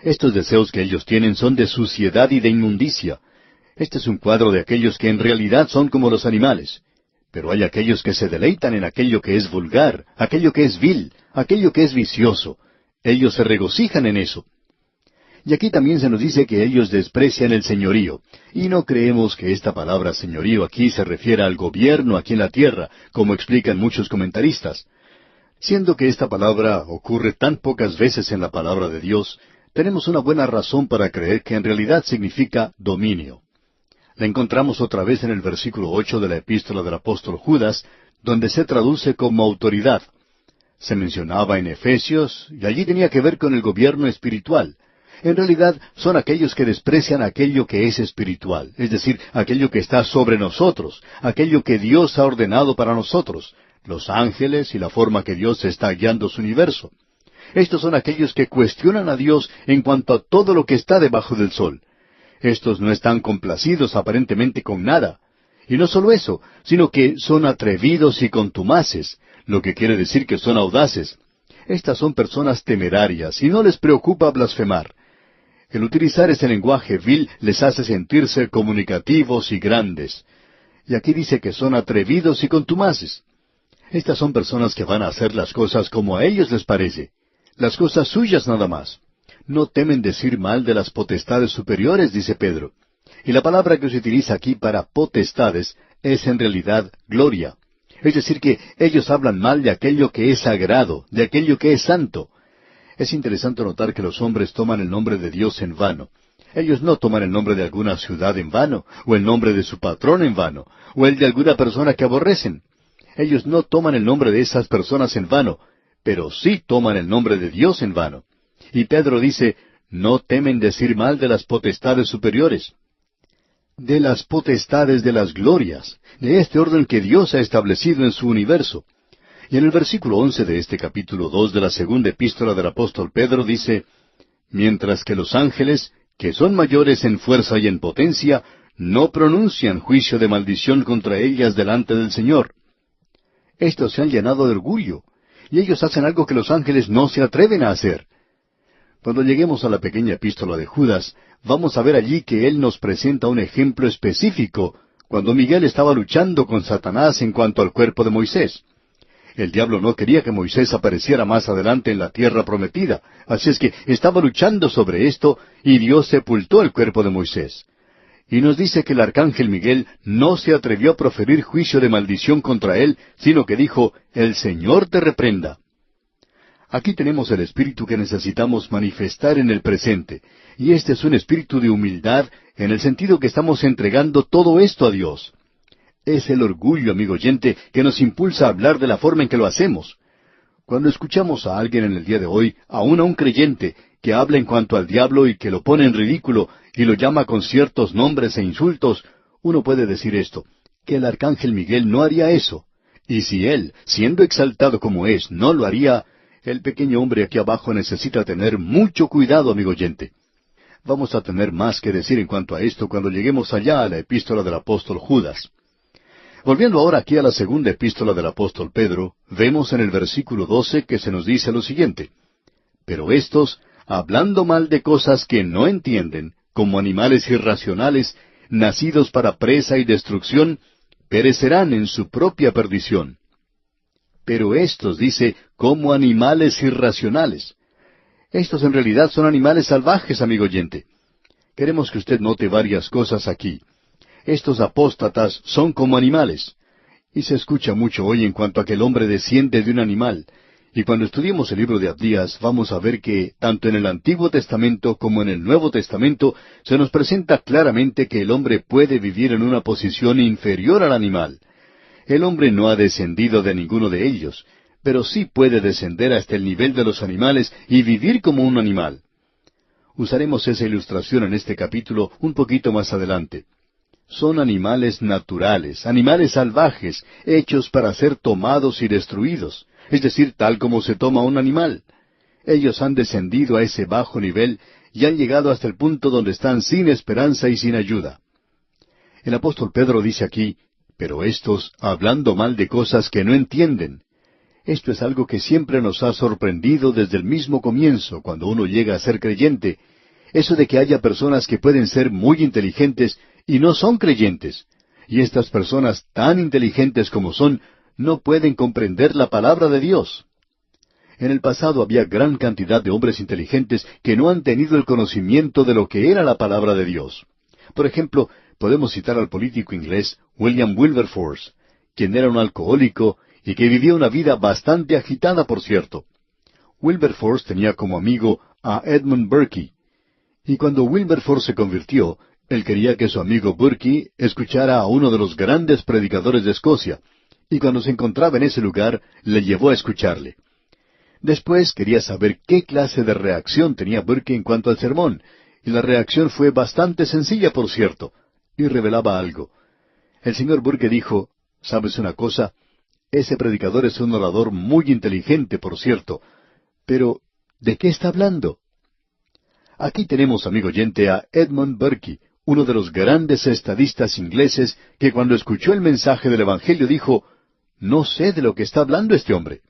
Estos deseos que ellos tienen son de suciedad y de inmundicia. Este es un cuadro de aquellos que en realidad son como los animales. Pero hay aquellos que se deleitan en aquello que es vulgar, aquello que es vil, aquello que es vicioso. Ellos se regocijan en eso. Y aquí también se nos dice que ellos desprecian el señorío. Y no creemos que esta palabra señorío aquí se refiera al gobierno aquí en la tierra, como explican muchos comentaristas. Siendo que esta palabra ocurre tan pocas veces en la palabra de Dios, tenemos una buena razón para creer que en realidad significa dominio. La encontramos otra vez en el versículo 8 de la epístola del apóstol Judas, donde se traduce como autoridad. Se mencionaba en Efesios, y allí tenía que ver con el gobierno espiritual. En realidad son aquellos que desprecian aquello que es espiritual, es decir, aquello que está sobre nosotros, aquello que Dios ha ordenado para nosotros, los ángeles y la forma que Dios está guiando su universo. Estos son aquellos que cuestionan a Dios en cuanto a todo lo que está debajo del sol. Estos no están complacidos aparentemente con nada. Y no solo eso, sino que son atrevidos y contumaces, lo que quiere decir que son audaces. Estas son personas temerarias y no les preocupa blasfemar. El utilizar ese lenguaje vil les hace sentirse comunicativos y grandes. Y aquí dice que son atrevidos y contumaces. Estas son personas que van a hacer las cosas como a ellos les parece, las cosas suyas nada más. No temen decir mal de las potestades superiores, dice Pedro. Y la palabra que se utiliza aquí para potestades es en realidad gloria. Es decir, que ellos hablan mal de aquello que es sagrado, de aquello que es santo. Es interesante notar que los hombres toman el nombre de Dios en vano. Ellos no toman el nombre de alguna ciudad en vano, o el nombre de su patrón en vano, o el de alguna persona que aborrecen. Ellos no toman el nombre de esas personas en vano, pero sí toman el nombre de Dios en vano. Y Pedro dice, no temen decir mal de las potestades superiores, de las potestades de las glorias, de este orden que Dios ha establecido en su universo. Y en el versículo 11 de este capítulo 2 de la segunda epístola del apóstol Pedro dice, mientras que los ángeles, que son mayores en fuerza y en potencia, no pronuncian juicio de maldición contra ellas delante del Señor. Estos se han llenado de orgullo, y ellos hacen algo que los ángeles no se atreven a hacer. Cuando lleguemos a la pequeña epístola de Judas, vamos a ver allí que él nos presenta un ejemplo específico cuando Miguel estaba luchando con Satanás en cuanto al cuerpo de Moisés. El diablo no quería que Moisés apareciera más adelante en la tierra prometida, así es que estaba luchando sobre esto y Dios sepultó el cuerpo de Moisés. Y nos dice que el arcángel Miguel no se atrevió a proferir juicio de maldición contra él, sino que dijo, «El Señor te reprenda». Aquí tenemos el espíritu que necesitamos manifestar en el presente, y este es un espíritu de humildad en el sentido que estamos entregando todo esto a Dios. Es el orgullo, amigo oyente, que nos impulsa a hablar de la forma en que lo hacemos. Cuando escuchamos a alguien en el día de hoy, aún a un creyente, que habla en cuanto al diablo y que lo pone en ridículo y lo llama con ciertos nombres e insultos, uno puede decir esto, que el arcángel Miguel no haría eso. Y si él, siendo exaltado como es, no lo haría, el pequeño hombre aquí abajo necesita tener mucho cuidado, amigo oyente. Vamos a tener más que decir en cuanto a esto cuando lleguemos allá a la epístola del apóstol Judas. Volviendo ahora aquí a la segunda epístola del apóstol Pedro, vemos en el versículo 12 que se nos dice lo siguiente, «Pero estos, hablando mal de cosas que no entienden, como animales irracionales, nacidos para presa y destrucción, perecerán en su propia perdición». Pero estos, dice, como animales irracionales. Estos en realidad son animales salvajes, amigo oyente. Queremos que usted note varias cosas aquí. Estos apóstatas son como animales. Y se escucha mucho hoy en cuanto a que el hombre desciende de un animal. Y cuando estudiemos el libro de Abdías, vamos a ver que, tanto en el Antiguo Testamento como en el Nuevo Testamento, se nos presenta claramente que el hombre puede vivir en una posición inferior al animal. El hombre no ha descendido de ninguno de ellos, pero sí puede descender hasta el nivel de los animales y vivir como un animal. Usaremos esa ilustración en este capítulo un poquito más adelante. Son animales naturales, animales salvajes, hechos para ser tomados y destruidos, es decir, tal como se toma un animal. Ellos han descendido a ese bajo nivel y han llegado hasta el punto donde están sin esperanza y sin ayuda. El apóstol Pedro dice aquí, «Pero estos, hablando mal de cosas que no entienden». Esto es algo que siempre nos ha sorprendido desde el mismo comienzo, cuando uno llega a ser creyente. Eso de que haya personas que pueden ser muy inteligentes y no son creyentes. Y estas personas tan inteligentes como son, no pueden comprender la palabra de Dios. En el pasado había gran cantidad de hombres inteligentes que no han tenido el conocimiento de lo que era la palabra de Dios. Por ejemplo, podemos citar al político inglés William Wilberforce, quien era un alcohólico y que vivía una vida bastante agitada, por cierto. Wilberforce tenía como amigo a Edmund Burke, y cuando Wilberforce se convirtió, él quería que su amigo Burke escuchara a uno de los grandes predicadores de Escocia, y cuando se encontraba en ese lugar, le llevó a escucharle. Después quería saber qué clase de reacción tenía Burke en cuanto al sermón, y la reacción fue bastante sencilla, por cierto, y revelaba algo. El señor Burke dijo, «¿Sabes una cosa? Ese predicador es un orador muy inteligente, por cierto, pero ¿de qué está hablando?» Aquí tenemos, amigo oyente, a Edmund Burke, uno de los grandes estadistas ingleses, que cuando escuchó el mensaje del Evangelio dijo, «No sé de lo que está hablando este hombre».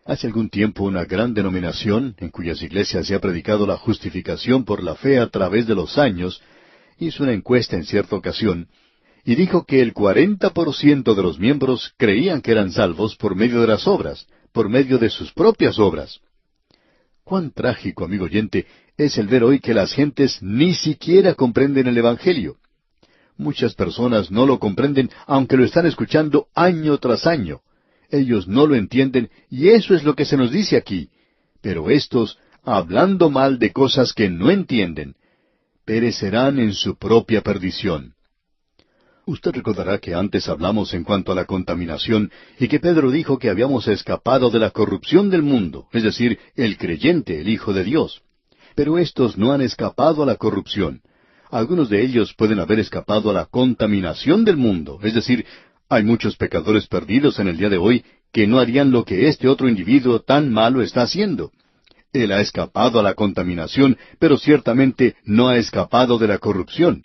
Hace algún tiempo una gran denominación, en cuyas iglesias se ha predicado la justificación por la fe a través de los años, hizo una encuesta en cierta ocasión, y dijo que el 40% de los miembros creían que eran salvos por medio de las obras, por medio de sus propias obras. Cuán trágico, amigo oyente, es el ver hoy que las gentes ni siquiera comprenden el Evangelio. Muchas personas no lo comprenden, aunque lo están escuchando año tras año. Ellos no lo entienden, y eso es lo que se nos dice aquí. Pero estos, hablando mal de cosas que no entienden, perecerán en su propia perdición. Usted recordará que antes hablamos en cuanto a la contaminación y que Pedro dijo que habíamos escapado de la corrupción del mundo, es decir, el creyente, el Hijo de Dios. Pero estos no han escapado a la corrupción. Algunos de ellos pueden haber escapado a la contaminación del mundo, es decir, hay muchos pecadores perdidos en el día de hoy que no harían lo que este otro individuo tan malo está haciendo. Él ha escapado a la contaminación, pero ciertamente no ha escapado de la corrupción.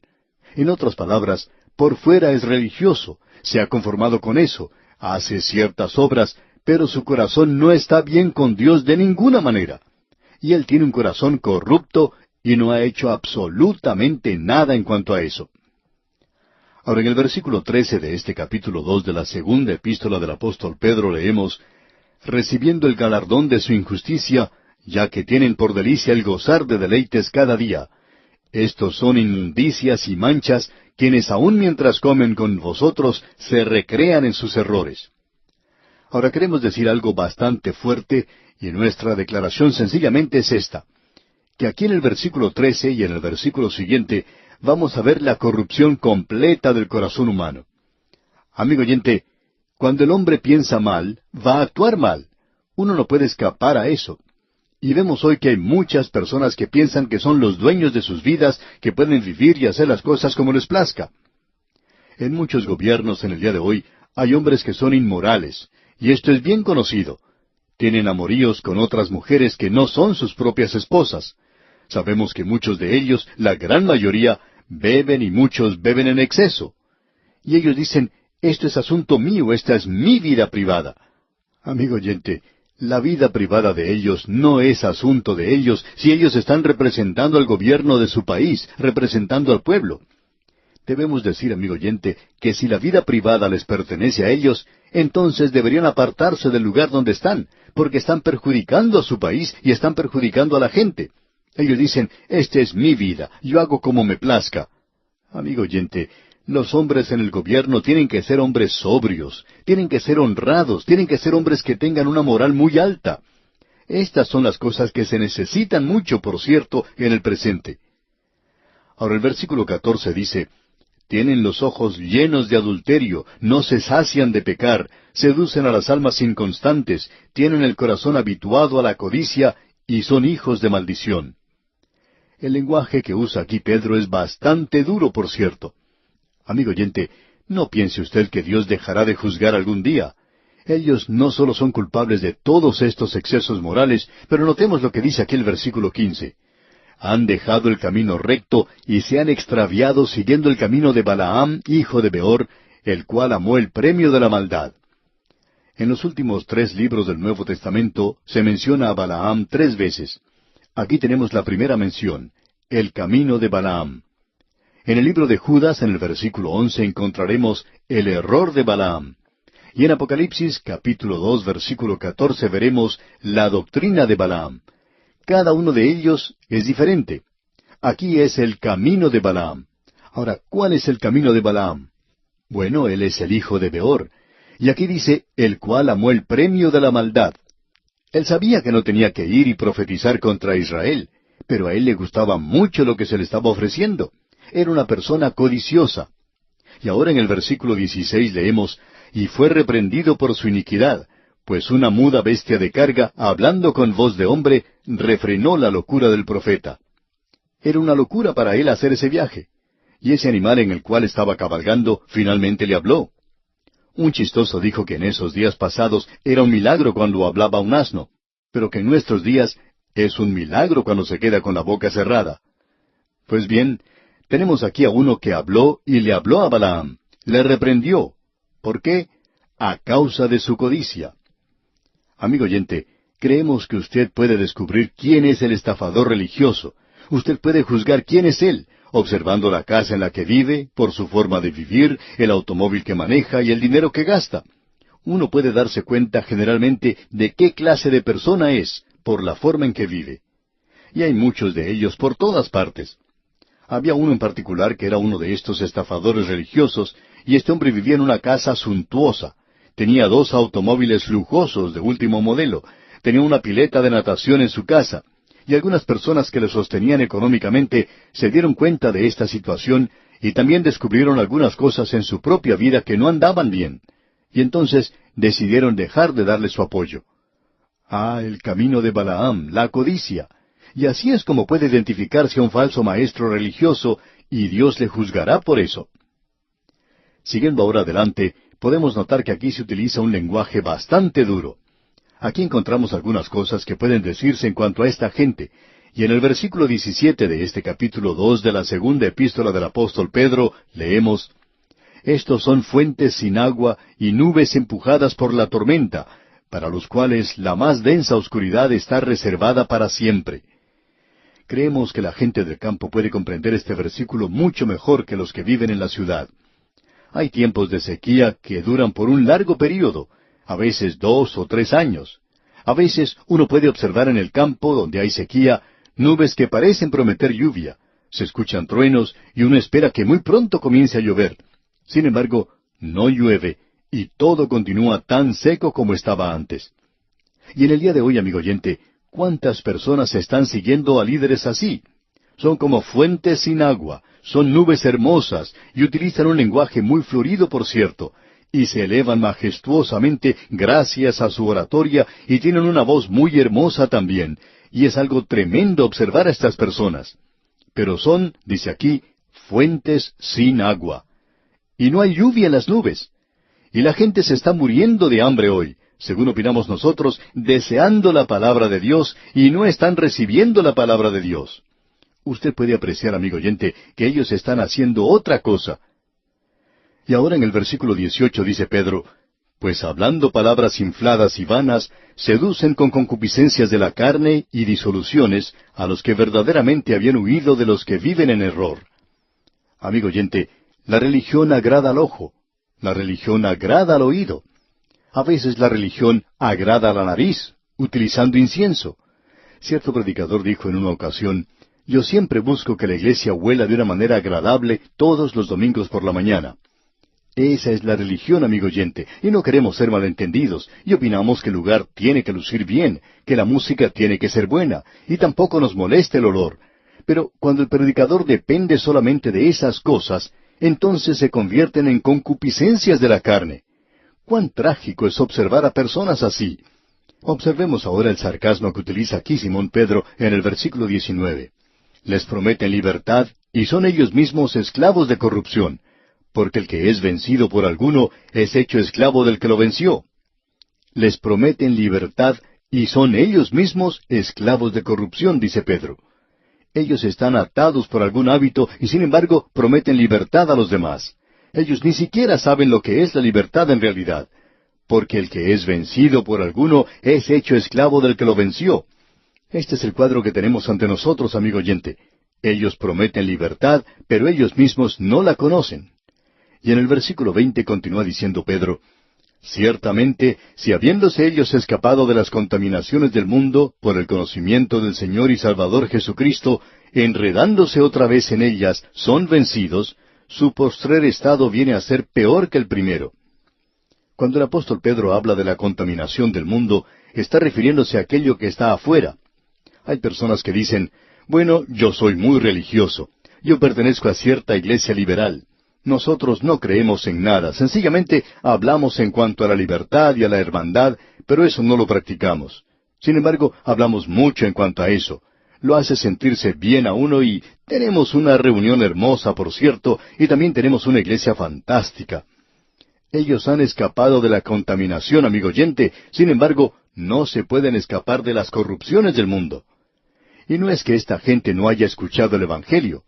En otras palabras, por fuera es religioso, se ha conformado con eso, hace ciertas obras, pero su corazón no está bien con Dios de ninguna manera. Y él tiene un corazón corrupto y no ha hecho absolutamente nada en cuanto a eso. Ahora, en el versículo 13 de este capítulo 2 de la segunda epístola del apóstol Pedro leemos, recibiendo el galardón de su injusticia, ya que tienen por delicia el gozar de deleites cada día. Estos son inmundicias y manchas, quienes aun mientras comen con vosotros se recrean en sus errores. Ahora queremos decir algo bastante fuerte, y nuestra declaración sencillamente es esta, que aquí en el versículo 13 y en el versículo siguiente vamos a ver la corrupción completa del corazón humano. Amigo oyente, cuando el hombre piensa mal, va a actuar mal. Uno no puede escapar a eso. Y vemos hoy que hay muchas personas que piensan que son los dueños de sus vidas, que pueden vivir y hacer las cosas como les plazca. En muchos gobiernos en el día de hoy hay hombres que son inmorales, y esto es bien conocido. Tienen amoríos con otras mujeres que no son sus propias esposas. Sabemos que muchos de ellos, la gran mayoría, beben y muchos beben en exceso. Y ellos dicen, esto es asunto mío, esta es mi vida privada. Amigo oyente, la vida privada de ellos no es asunto de ellos si ellos están representando al gobierno de su país, representando al pueblo. Debemos decir, amigo oyente, que si la vida privada les pertenece a ellos, entonces deberían apartarse del lugar donde están, porque están perjudicando a su país y están perjudicando a la gente. Ellos dicen, esta es mi vida, yo hago como me plazca. Amigo oyente, los hombres en el gobierno tienen que ser hombres sobrios, tienen que ser honrados, tienen que ser hombres que tengan una moral muy alta. Estas son las cosas que se necesitan mucho, por cierto, en el presente. Ahora el versículo 14 dice, tienen los ojos llenos de adulterio, no se sacian de pecar, seducen a las almas inconstantes, tienen el corazón habituado a la codicia y son hijos de maldición. El lenguaje que usa aquí Pedro es bastante duro, por cierto. Amigo oyente, no piense usted que Dios dejará de juzgar algún día. Ellos no solo son culpables de todos estos excesos morales, pero notemos lo que dice aquí el versículo 15. Han dejado el camino recto y se han extraviado siguiendo el camino de Balaam, hijo de Beor, el cual amó el premio de la maldad. En los últimos 3 libros del Nuevo Testamento se menciona a Balaam 3 veces. Aquí tenemos la primera mención, el camino de Balaam. En el libro de Judas, en el versículo 11, encontraremos el error de Balaam. Y en Apocalipsis, capítulo 2, versículo 14, veremos la doctrina de Balaam. Cada uno de ellos es diferente. Aquí es el camino de Balaam. Ahora, ¿cuál es el camino de Balaam? Bueno, él es el hijo de Beor. Y aquí dice, el cual amó el premio de la maldad. Él sabía que no tenía que ir y profetizar contra Israel, pero a él le gustaba mucho lo que se le estaba ofreciendo. Era una persona codiciosa. Y ahora en el versículo 16 leemos, y fue reprendido por su iniquidad, pues una muda bestia de carga, hablando con voz de hombre, refrenó la locura del profeta. Era una locura para él hacer ese viaje. Y ese animal en el cual estaba cabalgando finalmente le habló. Un chistoso dijo que en esos días pasados era un milagro cuando hablaba un asno, pero que en nuestros días es un milagro cuando se queda con la boca cerrada. Pues bien, tenemos aquí a uno que habló y le habló a Balaam, le reprendió. ¿Por qué? A causa de su codicia. Amigo oyente, creemos que usted puede descubrir quién es el estafador religioso. Usted puede juzgar quién es él, observando la casa en la que vive, por su forma de vivir, el automóvil que maneja y el dinero que gasta. Uno puede darse cuenta generalmente de qué clase de persona es, por la forma en que vive. Y hay muchos de ellos por todas partes. Había uno en particular que era uno de estos estafadores religiosos, y este hombre vivía en una casa suntuosa. Tenía 2 automóviles lujosos de último modelo, tenía una pileta de natación en su casa, y algunas personas que le sostenían económicamente se dieron cuenta de esta situación y también descubrieron algunas cosas en su propia vida que no andaban bien, y entonces decidieron dejar de darle su apoyo. Ah, el camino de Balaam, la codicia. Y así es como puede identificarse a un falso maestro religioso, y Dios le juzgará por eso. Siguiendo ahora adelante, podemos notar que aquí se utiliza un lenguaje bastante duro. Aquí encontramos algunas cosas que pueden decirse en cuanto a esta gente. Y en el versículo 17 de este capítulo 2 de la segunda epístola del apóstol Pedro, leemos: Estos son fuentes sin agua y nubes empujadas por la tormenta, para los cuales la más densa oscuridad está reservada para siempre. Creemos que la gente del campo puede comprender este versículo mucho mejor que los que viven en la ciudad. Hay tiempos de sequía que duran por un largo período, a veces 2 o 3 años. A veces uno puede observar en el campo donde hay sequía nubes que parecen prometer lluvia. Se escuchan truenos y uno espera que muy pronto comience a llover. Sin embargo, no llueve y todo continúa tan seco como estaba antes. Y en el día de hoy, amigo oyente, ¿cuántas personas están siguiendo a líderes así? Son como fuentes sin agua, son nubes hermosas y utilizan un lenguaje muy florido, por cierto, y se elevan majestuosamente gracias a su oratoria y tienen una voz muy hermosa también, y es algo tremendo observar a estas personas. Pero son, dice aquí, fuentes sin agua. Y no hay lluvia en las nubes. Y la gente se está muriendo de hambre hoy, según opinamos nosotros, deseando la palabra de Dios y no están recibiendo la palabra de Dios. Usted puede apreciar, amigo oyente, que ellos están haciendo otra cosa. Y ahora en el versículo 18 dice Pedro: Pues hablando palabras infladas y vanas, seducen con concupiscencias de la carne y disoluciones a los que verdaderamente habían huido de los que viven en error. Amigo oyente, la religión agrada al ojo, la religión agrada al oído. A veces la religión agrada a la nariz, utilizando incienso. Cierto predicador dijo en una ocasión: Yo siempre busco que la iglesia huela de una manera agradable todos los domingos por la mañana. Esa es la religión, amigo oyente, y no queremos ser malentendidos, y opinamos que el lugar tiene que lucir bien, que la música tiene que ser buena, y tampoco nos molesta el olor. Pero cuando el predicador depende solamente de esas cosas, entonces se convierten en concupiscencias de la carne. ¡Cuán trágico es observar a personas así! Observemos ahora el sarcasmo que utiliza aquí Simón Pedro en el versículo 19. Les prometen libertad, y son ellos mismos esclavos de corrupción, porque el que es vencido por alguno es hecho esclavo del que lo venció. Les prometen libertad, y son ellos mismos esclavos de corrupción, dice Pedro. Ellos están atados por algún hábito y sin embargo prometen libertad a los demás. Ellos ni siquiera saben lo que es la libertad en realidad, porque el que es vencido por alguno es hecho esclavo del que lo venció. Este es el cuadro que tenemos ante nosotros, amigo oyente. Ellos prometen libertad, pero ellos mismos no la conocen. Y en el versículo 20 continúa diciendo Pedro: Ciertamente, si habiéndose ellos escapado de las contaminaciones del mundo por el conocimiento del Señor y Salvador Jesucristo, enredándose otra vez en ellas, son vencidos, su postrer estado viene a ser peor que el primero. Cuando el apóstol Pedro habla de la contaminación del mundo, está refiriéndose a aquello que está afuera. Hay personas que dicen: Bueno, yo soy muy religioso, yo pertenezco a cierta iglesia liberal. Nosotros no creemos en nada, sencillamente hablamos en cuanto a la libertad y a la hermandad, pero eso no lo practicamos. Sin embargo, hablamos mucho en cuanto a eso. Lo hace sentirse bien a uno y tenemos una reunión hermosa, por cierto, y también tenemos una iglesia fantástica. Ellos han escapado de la contaminación, amigo oyente, sin embargo, no se pueden escapar de las corrupciones del mundo. Y no es que esta gente no haya escuchado el Evangelio.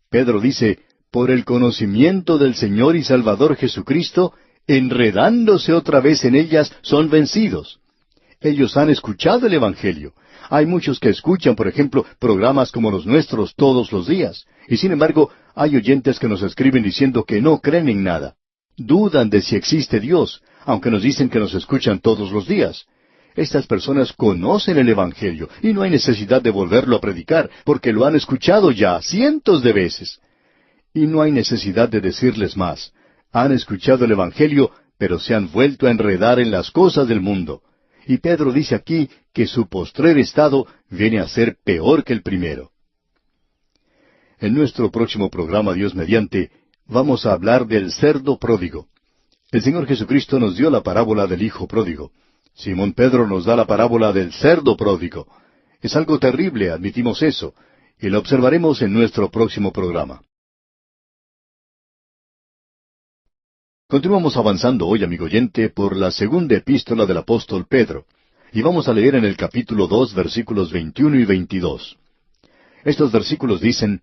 Pedro dice: Por el conocimiento del Señor y Salvador Jesucristo, enredándose otra vez en ellas, son vencidos. Ellos han escuchado el Evangelio. Hay muchos que escuchan, por ejemplo, programas como los nuestros todos los días. Y sin embargo, hay oyentes que nos escriben diciendo que no creen en nada. Dudan de si existe Dios, aunque nos dicen que nos escuchan todos los días. Estas personas conocen el Evangelio y no hay necesidad de volverlo a predicar, porque lo han escuchado ya cientos de veces. Y no hay necesidad de decirles más. Han escuchado el Evangelio, pero se han vuelto a enredar en las cosas del mundo. Y Pedro dice aquí que su postrer estado viene a ser peor que el primero. En nuestro próximo programa, Dios mediante, vamos a hablar del cerdo pródigo. El Señor Jesucristo nos dio la parábola del hijo pródigo. Simón Pedro nos da la parábola del cerdo pródigo. Es algo terrible, admitimos eso, y lo observaremos en nuestro próximo programa. Continuamos avanzando hoy, amigo oyente, por la segunda epístola del apóstol Pedro. Y vamos a leer en el capítulo 2, versículos 21 y 22. Estos versículos dicen: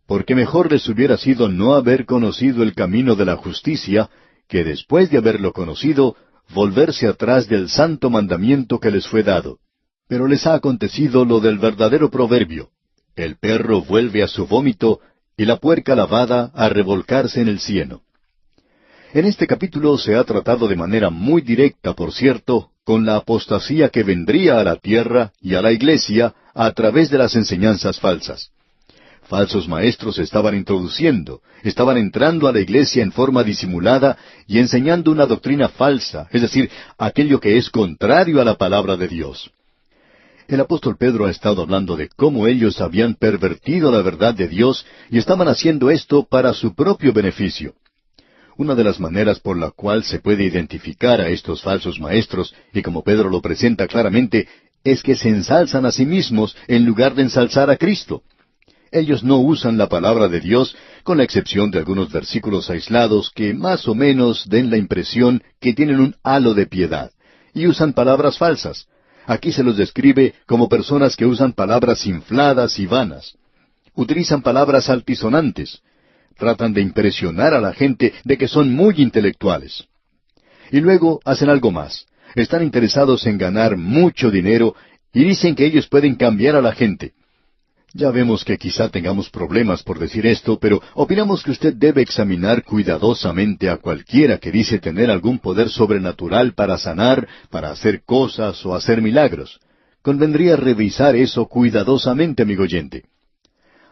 Porque mejor les hubiera sido no haber conocido el camino de la justicia, que después de haberlo conocido, volverse atrás del santo mandamiento que les fue dado. Pero les ha acontecido lo del verdadero proverbio: el perro vuelve a su vómito, y la puerca lavada a revolcarse en el cieno. En este capítulo se ha tratado de manera muy directa, por cierto, con la apostasía que vendría a la tierra y a la iglesia a través de las enseñanzas falsas. Falsos maestros estaban entrando a la iglesia en forma disimulada y enseñando una doctrina falsa, es decir, aquello que es contrario a la palabra de Dios. El apóstol Pedro ha estado hablando de cómo ellos habían pervertido la verdad de Dios y estaban haciendo esto para su propio beneficio. Una de las maneras por la cual se puede identificar a estos falsos maestros, y como Pedro lo presenta claramente, es que se ensalzan a sí mismos en lugar de ensalzar a Cristo. Ellos no usan la palabra de Dios, con la excepción de algunos versículos aislados que más o menos den la impresión que tienen un halo de piedad, y usan palabras falsas. Aquí se los describe como personas que usan palabras infladas y vanas. Utilizan palabras altisonantes. Tratan de impresionar a la gente de que son muy intelectuales. Y luego hacen algo más. Están interesados en ganar mucho dinero y dicen que ellos pueden cambiar a la gente. Ya vemos que quizá tengamos problemas por decir esto, pero opinamos que usted debe examinar cuidadosamente a cualquiera que dice tener algún poder sobrenatural para sanar, para hacer cosas o hacer milagros. Convendría revisar eso cuidadosamente, amigo oyente.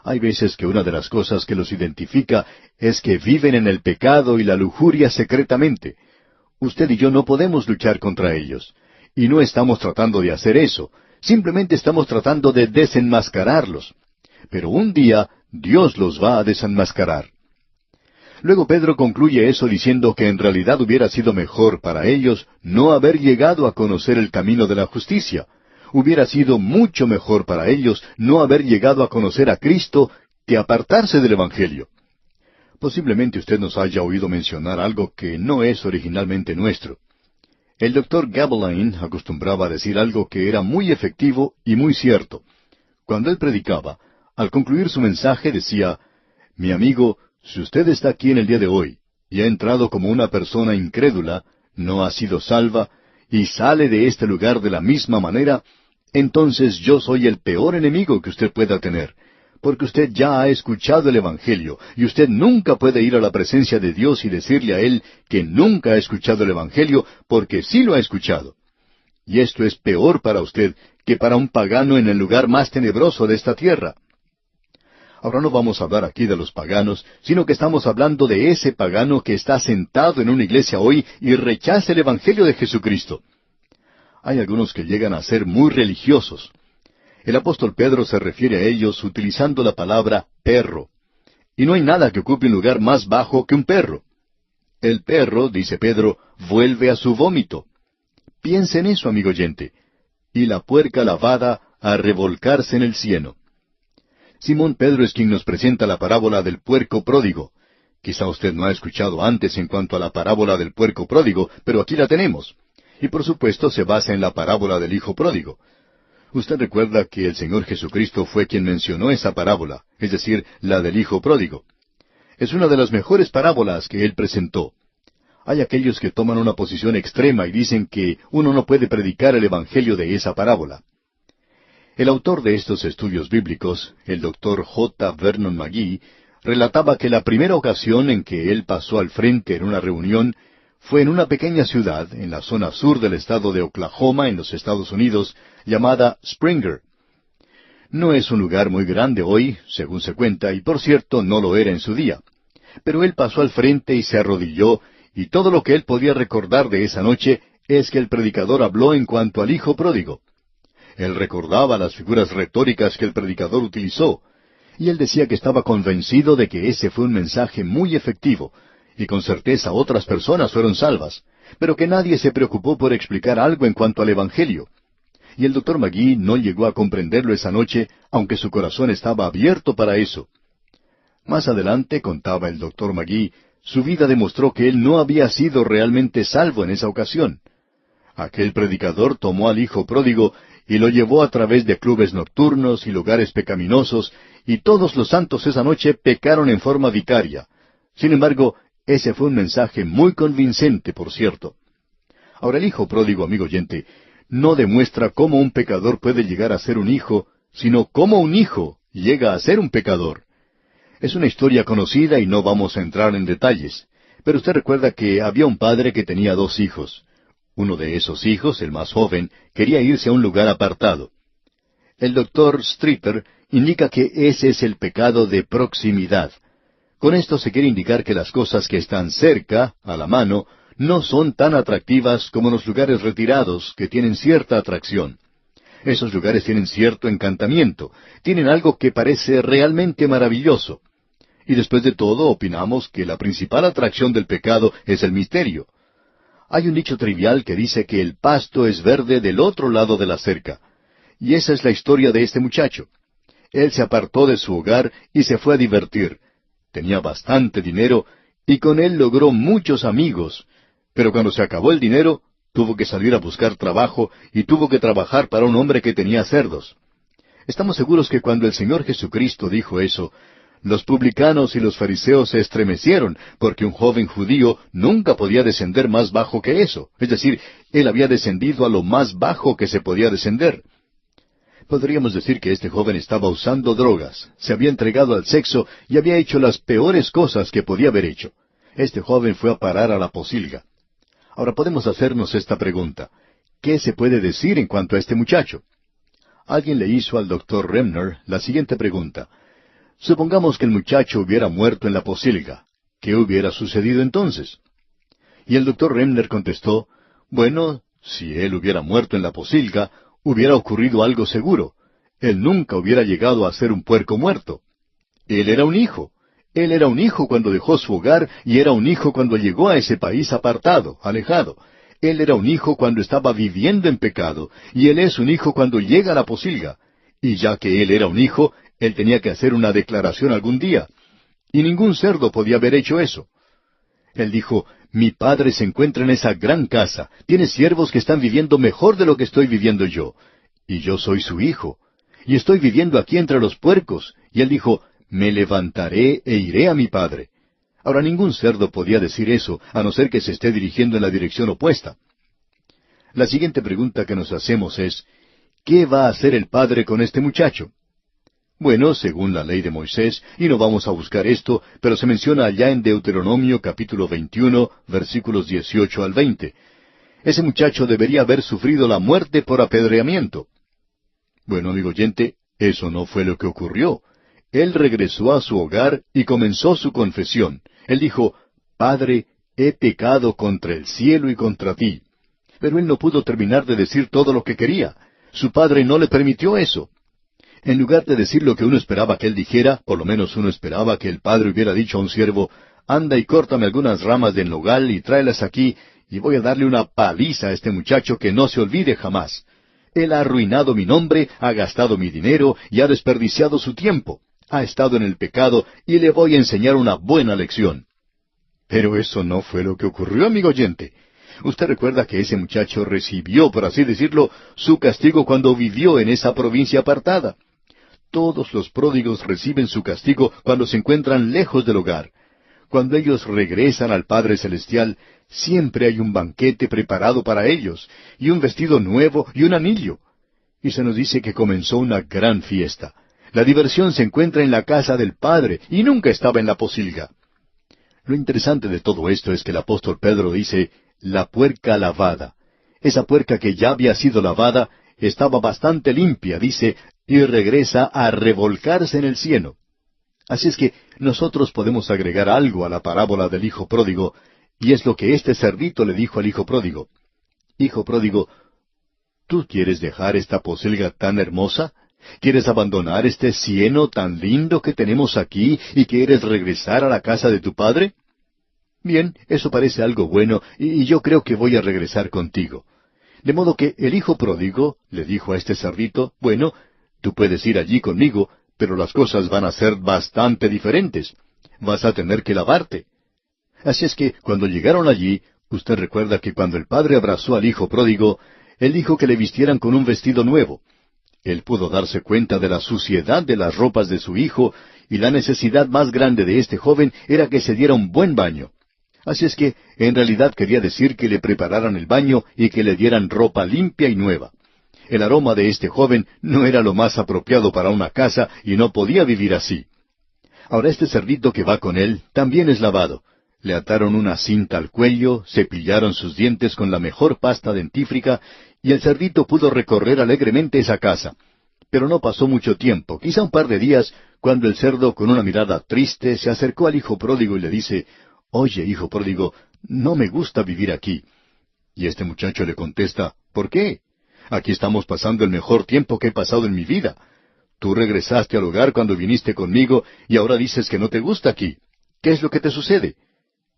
Hay veces que una de las cosas que los identifica es que viven en el pecado y la lujuria secretamente. Usted y yo no podemos luchar contra ellos. Y no estamos tratando de hacer eso. Simplemente estamos tratando de desenmascararlos. Pero un día Dios los va a desenmascarar. Luego Pedro concluye eso diciendo que en realidad hubiera sido mejor para ellos no haber llegado a conocer el camino de la justicia. Hubiera sido mucho mejor para ellos no haber llegado a conocer a Cristo que apartarse del Evangelio. Posiblemente usted nos haya oído mencionar algo que no es originalmente nuestro. El doctor Gabeline acostumbraba a decir algo que era muy efectivo y muy cierto. Cuando él predicaba, al concluir su mensaje decía: Mi amigo, si usted está aquí en el día de hoy y ha entrado como una persona incrédula, no ha sido salva, y sale de este lugar de la misma manera, entonces yo soy el peor enemigo que usted pueda tener, porque usted ya ha escuchado el Evangelio, y usted nunca puede ir a la presencia de Dios y decirle a Él que nunca ha escuchado el Evangelio, porque sí lo ha escuchado. Y esto es peor para usted que para un pagano en el lugar más tenebroso de esta tierra. Ahora no vamos a hablar aquí de los paganos, sino que estamos hablando de ese pagano que está sentado en una iglesia hoy y rechaza el Evangelio de Jesucristo. Hay algunos que llegan a ser muy religiosos. El apóstol Pedro se refiere a ellos utilizando la palabra perro. Y no hay nada que ocupe un lugar más bajo que un perro. El perro, dice Pedro, vuelve a su vómito. Piense en eso, amigo oyente. Y la puerca lavada a revolcarse en el cieno. Simón Pedro es quien nos presenta la parábola del puerco pródigo. Quizá usted no ha escuchado antes en cuanto a la parábola del puerco pródigo, pero aquí la tenemos. Y por supuesto se basa en la parábola del hijo pródigo. Usted recuerda que el Señor Jesucristo fue quien mencionó esa parábola, es decir, la del hijo pródigo. Es una de las mejores parábolas que Él presentó. Hay aquellos que toman una posición extrema y dicen que uno no puede predicar el Evangelio de esa parábola. El autor de estos estudios bíblicos, el doctor J. Vernon McGee, relataba que la primera ocasión en que él pasó al frente en una reunión fue en una pequeña ciudad en la zona sur del estado de Oklahoma, en los Estados Unidos, llamada Springer. No es un lugar muy grande hoy, según se cuenta, y por cierto no lo era en su día. Pero él pasó al frente y se arrodilló, y todo lo que él podía recordar de esa noche es que el predicador habló en cuanto al hijo pródigo. Él recordaba las figuras retóricas que el predicador utilizó, y él decía que estaba convencido de que ese fue un mensaje muy efectivo, y con certeza otras personas fueron salvas, pero que nadie se preocupó por explicar algo en cuanto al Evangelio. Y el doctor McGee no llegó a comprenderlo esa noche, aunque su corazón estaba abierto para eso. Más adelante, contaba el doctor McGee, su vida demostró que él no había sido realmente salvo en esa ocasión. Aquel predicador tomó al hijo pródigo y lo llevó a través de clubes nocturnos y lugares pecaminosos, y todos los santos esa noche pecaron en forma vicaria. Sin embargo, ese fue un mensaje muy convincente, por cierto. Ahora, el hijo pródigo, amigo oyente, no demuestra cómo un pecador puede llegar a ser un hijo, sino cómo un hijo llega a ser un pecador. Es una historia conocida y no vamos a entrar en detalles, pero usted recuerda que había un padre que tenía 2 hijos. Uno de esos hijos, el más joven, quería irse a un lugar apartado. El doctor Streeter indica que ese es el pecado de proximidad. Con esto se quiere indicar que las cosas que están cerca, a la mano, no son tan atractivas como los lugares retirados, que tienen cierta atracción. Esos lugares tienen cierto encantamiento, tienen algo que parece realmente maravilloso. Y después de todo, opinamos que la principal atracción del pecado es el misterio. Hay un dicho trivial que dice que el pasto es verde del otro lado de la cerca. Y esa es la historia de este muchacho. Él se apartó de su hogar y se fue a divertir. Tenía bastante dinero y con él logró muchos amigos. Pero cuando se acabó el dinero, tuvo que salir a buscar trabajo y tuvo que trabajar para un hombre que tenía cerdos. Estamos seguros que cuando el Señor Jesucristo dijo eso, los publicanos y los fariseos se estremecieron, porque un joven judío nunca podía descender más bajo que eso. Es decir, él había descendido a lo más bajo que se podía descender. Podríamos decir que este joven estaba usando drogas, se había entregado al sexo y había hecho las peores cosas que podía haber hecho. Este joven fue a parar a la pocilga. Ahora podemos hacernos esta pregunta. ¿Qué se puede decir en cuanto a este muchacho? Alguien le hizo al doctor Remner la siguiente pregunta. Supongamos que el muchacho hubiera muerto en la pocilga. ¿Qué hubiera sucedido entonces? Y el doctor Remner contestó, bueno, si él hubiera muerto en la pocilga, hubiera ocurrido algo seguro. Él nunca hubiera llegado a ser un puerco muerto. Él era un hijo. Él era un hijo cuando dejó su hogar y era un hijo cuando llegó a ese país apartado, alejado. Él era un hijo cuando estaba viviendo en pecado, y él es un hijo cuando llega a la pocilga. Y ya que él era un hijo, él tenía que hacer una declaración algún día. Y ningún cerdo podía haber hecho eso. Él dijo, mi padre se encuentra en esa gran casa, tiene siervos que están viviendo mejor de lo que estoy viviendo yo. Y yo soy su hijo. Y estoy viviendo aquí entre los puercos. Y él dijo, me levantaré e iré a mi padre. Ahora ningún cerdo podía decir eso, a no ser que se esté dirigiendo en la dirección opuesta. La siguiente pregunta que nos hacemos es, ¿qué va a hacer el padre con este muchacho? Bueno, según la ley de Moisés, y no vamos a buscar esto, pero se menciona allá en Deuteronomio capítulo 21, versículos 18 al 20. Ese muchacho debería haber sufrido la muerte por apedreamiento. Bueno, amigo oyente, eso no fue lo que ocurrió. Él regresó a su hogar y comenzó su confesión. Él dijo, Padre, he pecado contra el cielo y contra ti. Pero él no pudo terminar de decir todo lo que quería. Su padre no le permitió eso. En lugar de decir lo que uno esperaba que él dijera, por lo menos uno esperaba que el padre hubiera dicho a un siervo, anda y córtame algunas ramas de nogal y tráelas aquí, y voy a darle una paliza a este muchacho que no se olvide jamás. Él ha arruinado mi nombre, ha gastado mi dinero y ha desperdiciado su tiempo. Ha estado en el pecado y le voy a enseñar una buena lección. Pero eso no fue lo que ocurrió, amigo oyente. Usted recuerda que ese muchacho recibió, por así decirlo, su castigo cuando vivió en esa provincia apartada. Todos los pródigos reciben su castigo cuando se encuentran lejos del hogar. Cuando ellos regresan al Padre Celestial, siempre hay un banquete preparado para ellos, y un vestido nuevo y un anillo. Y se nos dice que comenzó una gran fiesta. La diversión se encuentra en la casa del Padre, y nunca estaba en la pocilga. Lo interesante de todo esto es que el apóstol Pedro dice, la puerca lavada. Esa puerca que ya había sido lavada, estaba bastante limpia, dice, y regresa a revolcarse en el cieno. Así es que nosotros podemos agregar algo a la parábola del hijo pródigo, y es lo que este cerdito le dijo al hijo pródigo. Hijo pródigo, ¿tú quieres dejar esta pocilga tan hermosa? ¿Quieres abandonar este cieno tan lindo que tenemos aquí y quieres regresar a la casa de tu padre? Bien, eso parece algo bueno, y yo creo que voy a regresar contigo. De modo que el hijo pródigo le dijo a este cerdito, bueno, tú puedes ir allí conmigo, pero las cosas van a ser bastante diferentes. Vas a tener que lavarte. Así es que cuando llegaron allí, Usted recuerda que cuando el padre abrazó al hijo pródigo, él dijo que le vistieran con un vestido nuevo. Él pudo darse cuenta de la suciedad de las ropas de su hijo, y la necesidad más grande de este joven era que se diera un buen baño. Así es que, en realidad quería decir que le prepararan el baño y que le dieran ropa limpia y nueva. El aroma de este joven no era lo más apropiado para una casa y no podía vivir así. Ahora este cerdito que va con él también es lavado. Le ataron una cinta al cuello, cepillaron sus dientes con la mejor pasta dentífrica y el cerdito pudo recorrer alegremente esa casa. Pero no pasó mucho tiempo, quizá un par de días, cuando el cerdo con una mirada triste se acercó al hijo pródigo y le dice: «Oye, hijo pródigo, no me gusta vivir aquí». Y este muchacho le contesta: «¿Por qué? Aquí estamos pasando el mejor tiempo que he pasado en mi vida. Tú regresaste al hogar cuando viniste conmigo y ahora dices que no te gusta aquí. ¿Qué es lo que te sucede?».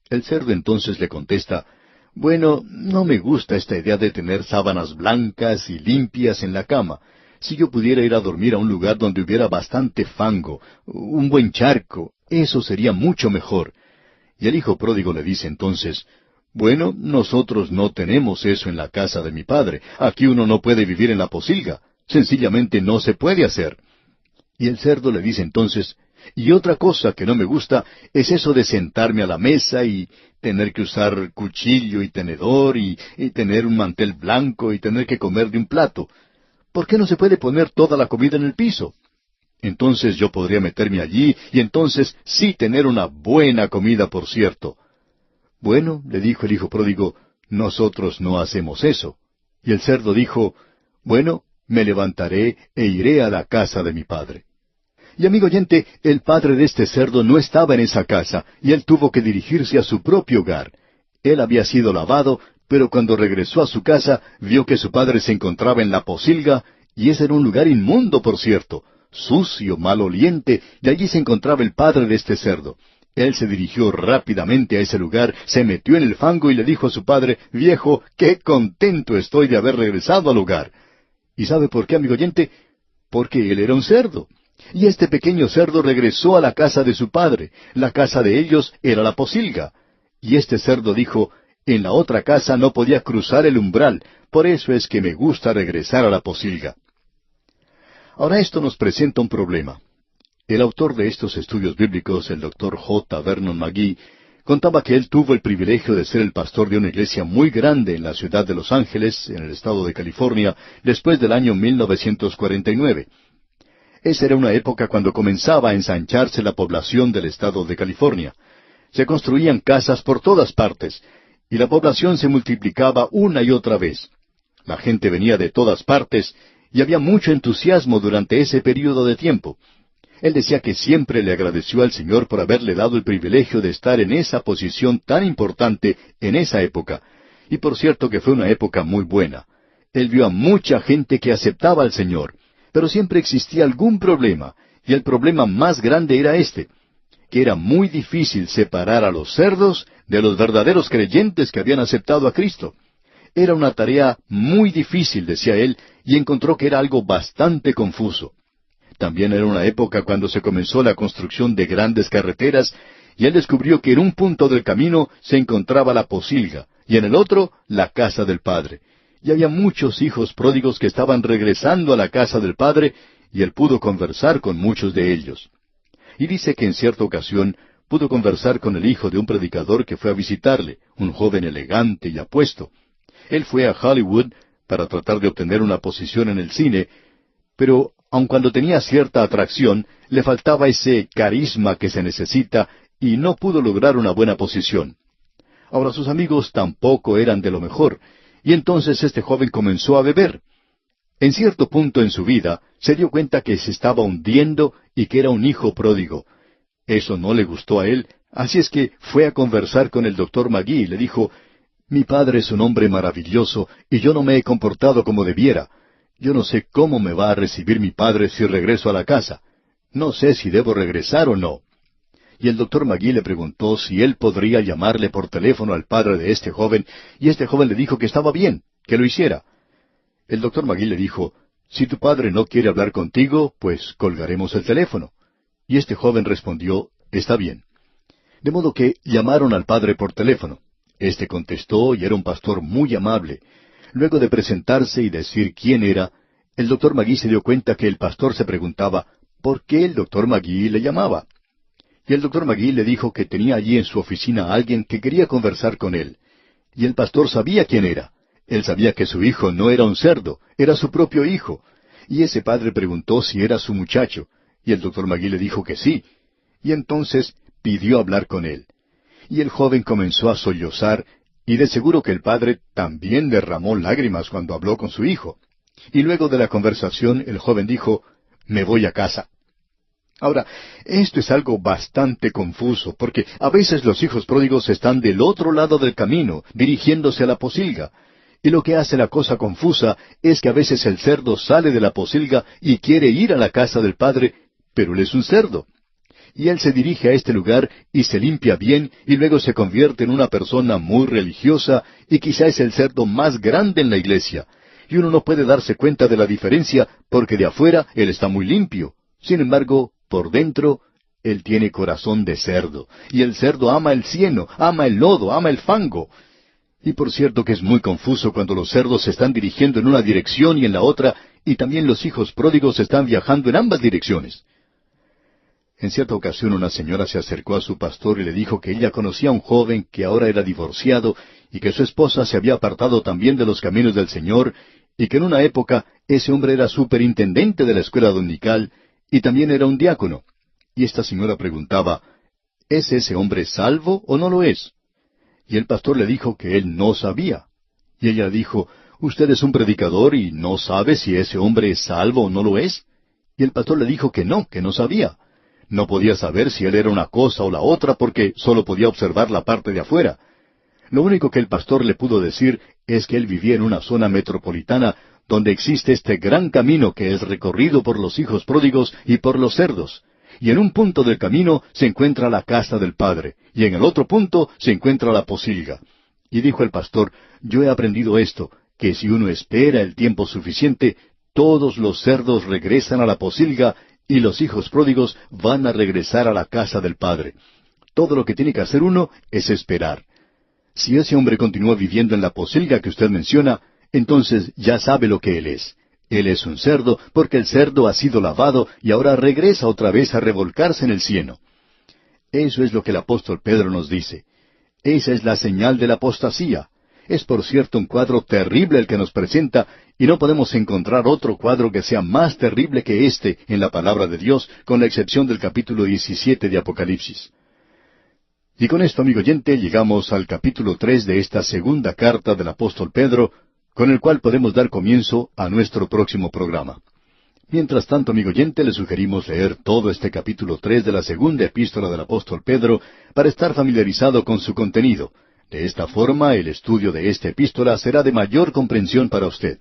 El cerdo entonces le contesta: «Bueno, no me gusta esta idea de tener sábanas blancas y limpias en la cama. Si yo pudiera ir a dormir a un lugar donde hubiera bastante fango, un buen charco, eso sería mucho mejor». Y el hijo pródigo le dice entonces: «Bueno, nosotros no tenemos eso en la casa de mi padre. Aquí uno no puede vivir en la posilga. Sencillamente no se puede hacer». Y el cerdo le dice entonces: «Y otra cosa que no me gusta es eso de sentarme a la mesa y tener que usar cuchillo y tenedor y tener un mantel blanco y tener que comer de un plato. ¿Por qué no se puede poner toda la comida en el piso? Entonces yo podría meterme allí y entonces sí tener una buena comida, por cierto». «Bueno», le dijo el hijo pródigo, «nosotros no hacemos eso». Y el cerdo dijo: «Bueno, me levantaré e iré a la casa de mi padre». Y amigo oyente, el padre de este cerdo no estaba en esa casa, y él tuvo que dirigirse a su propio hogar. Él había sido lavado, pero cuando regresó a su casa, vio que su padre se encontraba en la posilga, y ese era un lugar inmundo, por cierto, sucio, maloliente, y allí se encontraba el padre de este cerdo. Él se dirigió rápidamente a ese lugar, se metió en el fango y le dijo a su padre: «Viejo, qué contento estoy de haber regresado al hogar». ¿Y sabe por qué, amigo oyente? Porque él era un cerdo. Y este pequeño cerdo regresó a la casa de su padre. La casa de ellos era la posilga. Y este cerdo dijo: «En la otra casa no podía cruzar el umbral, por eso es que me gusta regresar a la posilga». Ahora esto nos presenta un problema. El autor de estos estudios bíblicos, el Dr. J. Vernon McGee, contaba que él tuvo el privilegio de ser el pastor de una iglesia muy grande en la ciudad de Los Ángeles, en el estado de California, después del año 1949. Esa era una época cuando comenzaba a ensancharse la población del estado de California. Se construían casas por todas partes, y la población se multiplicaba una y otra vez. La gente venía de todas partes, y había mucho entusiasmo durante ese período de tiempo. Él decía que siempre le agradeció al Señor por haberle dado el privilegio de estar en esa posición tan importante en esa época. Y por cierto que fue una época muy buena. Él vio a mucha gente que aceptaba al Señor. Pero siempre existía algún problema, y el problema más grande era este, que era muy difícil separar a los cerdos de los verdaderos creyentes que habían aceptado a Cristo. Era una tarea muy difícil, decía él, y encontró que era algo bastante confuso. También era una época cuando se comenzó la construcción de grandes carreteras, y él descubrió que en un punto del camino se encontraba la posilga, y en el otro la casa del Padre. Y había muchos hijos pródigos que estaban regresando a la casa del Padre, y él pudo conversar con muchos de ellos. Y dice que en cierta ocasión pudo conversar con el hijo de un predicador que fue a visitarle, un joven elegante y apuesto. Él fue a Hollywood para tratar de obtener una posición en el cine, pero aun cuando tenía cierta atracción, le faltaba ese carisma que se necesita y no pudo lograr una buena posición. Ahora sus amigos tampoco eran de lo mejor, y entonces este joven comenzó a beber. En cierto punto en su vida se dio cuenta que se estaba hundiendo y que era un hijo pródigo. Eso no le gustó a él, así es que fue a conversar con el Dr. McGee y le dijo: «Mi padre es un hombre maravilloso y yo no me he comportado como debiera. Yo no sé cómo me va a recibir mi padre si regreso a la casa. No sé si debo regresar o no». Y el Dr. McGee le preguntó si él podría llamarle por teléfono al padre de este joven, y este joven le dijo que estaba bien, que lo hiciera. El Dr. McGee le dijo: «Si tu padre no quiere hablar contigo, pues colgaremos el teléfono». Y este joven respondió: «Está bien». De modo que llamaron al padre por teléfono. Este contestó y era un pastor muy amable. Luego de presentarse y decir quién era, el doctor Magui se dio cuenta que el pastor se preguntaba por qué el doctor Magui le llamaba. Y el doctor Magui le dijo que tenía allí en su oficina a alguien que quería conversar con él. Y el pastor sabía quién era. Él sabía que su hijo no era un cerdo, era su propio hijo. Y ese padre preguntó si era su muchacho. Y el doctor Magui le dijo que sí. Y entonces pidió hablar con él. Y el joven comenzó a sollozar, y de seguro que el padre también derramó lágrimas cuando habló con su hijo. Y luego de la conversación el joven dijo, «Me voy a casa». Ahora, esto es algo bastante confuso, porque a veces los hijos pródigos están del otro lado del camino, dirigiéndose a la posilga. Y lo que hace la cosa confusa es que a veces el cerdo sale de la posilga y quiere ir a la casa del padre, pero él es un cerdo. Y él se dirige a este lugar y se limpia bien y luego se convierte en una persona muy religiosa y quizá es el cerdo más grande en la iglesia. Y uno no puede darse cuenta de la diferencia porque de afuera él está muy limpio. Sin embargo, por dentro, él tiene corazón de cerdo. Y el cerdo ama el cieno, ama el lodo, ama el fango. Y por cierto que es muy confuso cuando los cerdos se están dirigiendo en una dirección y en la otra, y también los hijos pródigos están viajando en ambas direcciones. En cierta ocasión una señora se acercó a su pastor y le dijo que ella conocía a un joven que ahora era divorciado y que su esposa se había apartado también de los caminos del Señor y que en una época ese hombre era superintendente de la escuela dominical y también era un diácono. Y esta señora preguntaba, ¿es ese hombre salvo o no lo es? Y el pastor le dijo que él no sabía. Y ella dijo, «Usted es un predicador y no sabe si ese hombre es salvo o no lo es». Y el pastor le dijo que no sabía. No podía saber si él era una cosa o la otra porque solo podía observar la parte de afuera. Lo único que el pastor le pudo decir es que él vivía en una zona metropolitana donde existe este gran camino que es recorrido por los hijos pródigos y por los cerdos. Y en un punto del camino se encuentra la casa del Padre, y en el otro punto se encuentra la posilga. Y dijo el pastor, «Yo he aprendido esto, que si uno espera el tiempo suficiente, todos los cerdos regresan a la posilga y los hijos pródigos van a regresar a la casa del Padre. Todo lo que tiene que hacer uno es esperar. Si ese hombre continúa viviendo en la posilga que usted menciona, entonces ya sabe lo que él es. Él es un cerdo porque el cerdo ha sido lavado y ahora regresa otra vez a revolcarse en el cieno». Eso es lo que el apóstol Pedro nos dice. Esa es la señal de la apostasía. Es por cierto un cuadro terrible el que nos presenta, y no podemos encontrar otro cuadro que sea más terrible que este en la palabra de Dios, con la excepción del capítulo 17 de Apocalipsis. Y con esto, amigo oyente, llegamos al capítulo 3 de esta segunda carta del apóstol Pedro, con el cual podemos dar comienzo a nuestro próximo programa. Mientras tanto, amigo oyente, le sugerimos leer todo este capítulo 3 de la segunda epístola del apóstol Pedro para estar familiarizado con su contenido. De esta forma, el estudio de esta epístola será de mayor comprensión para usted.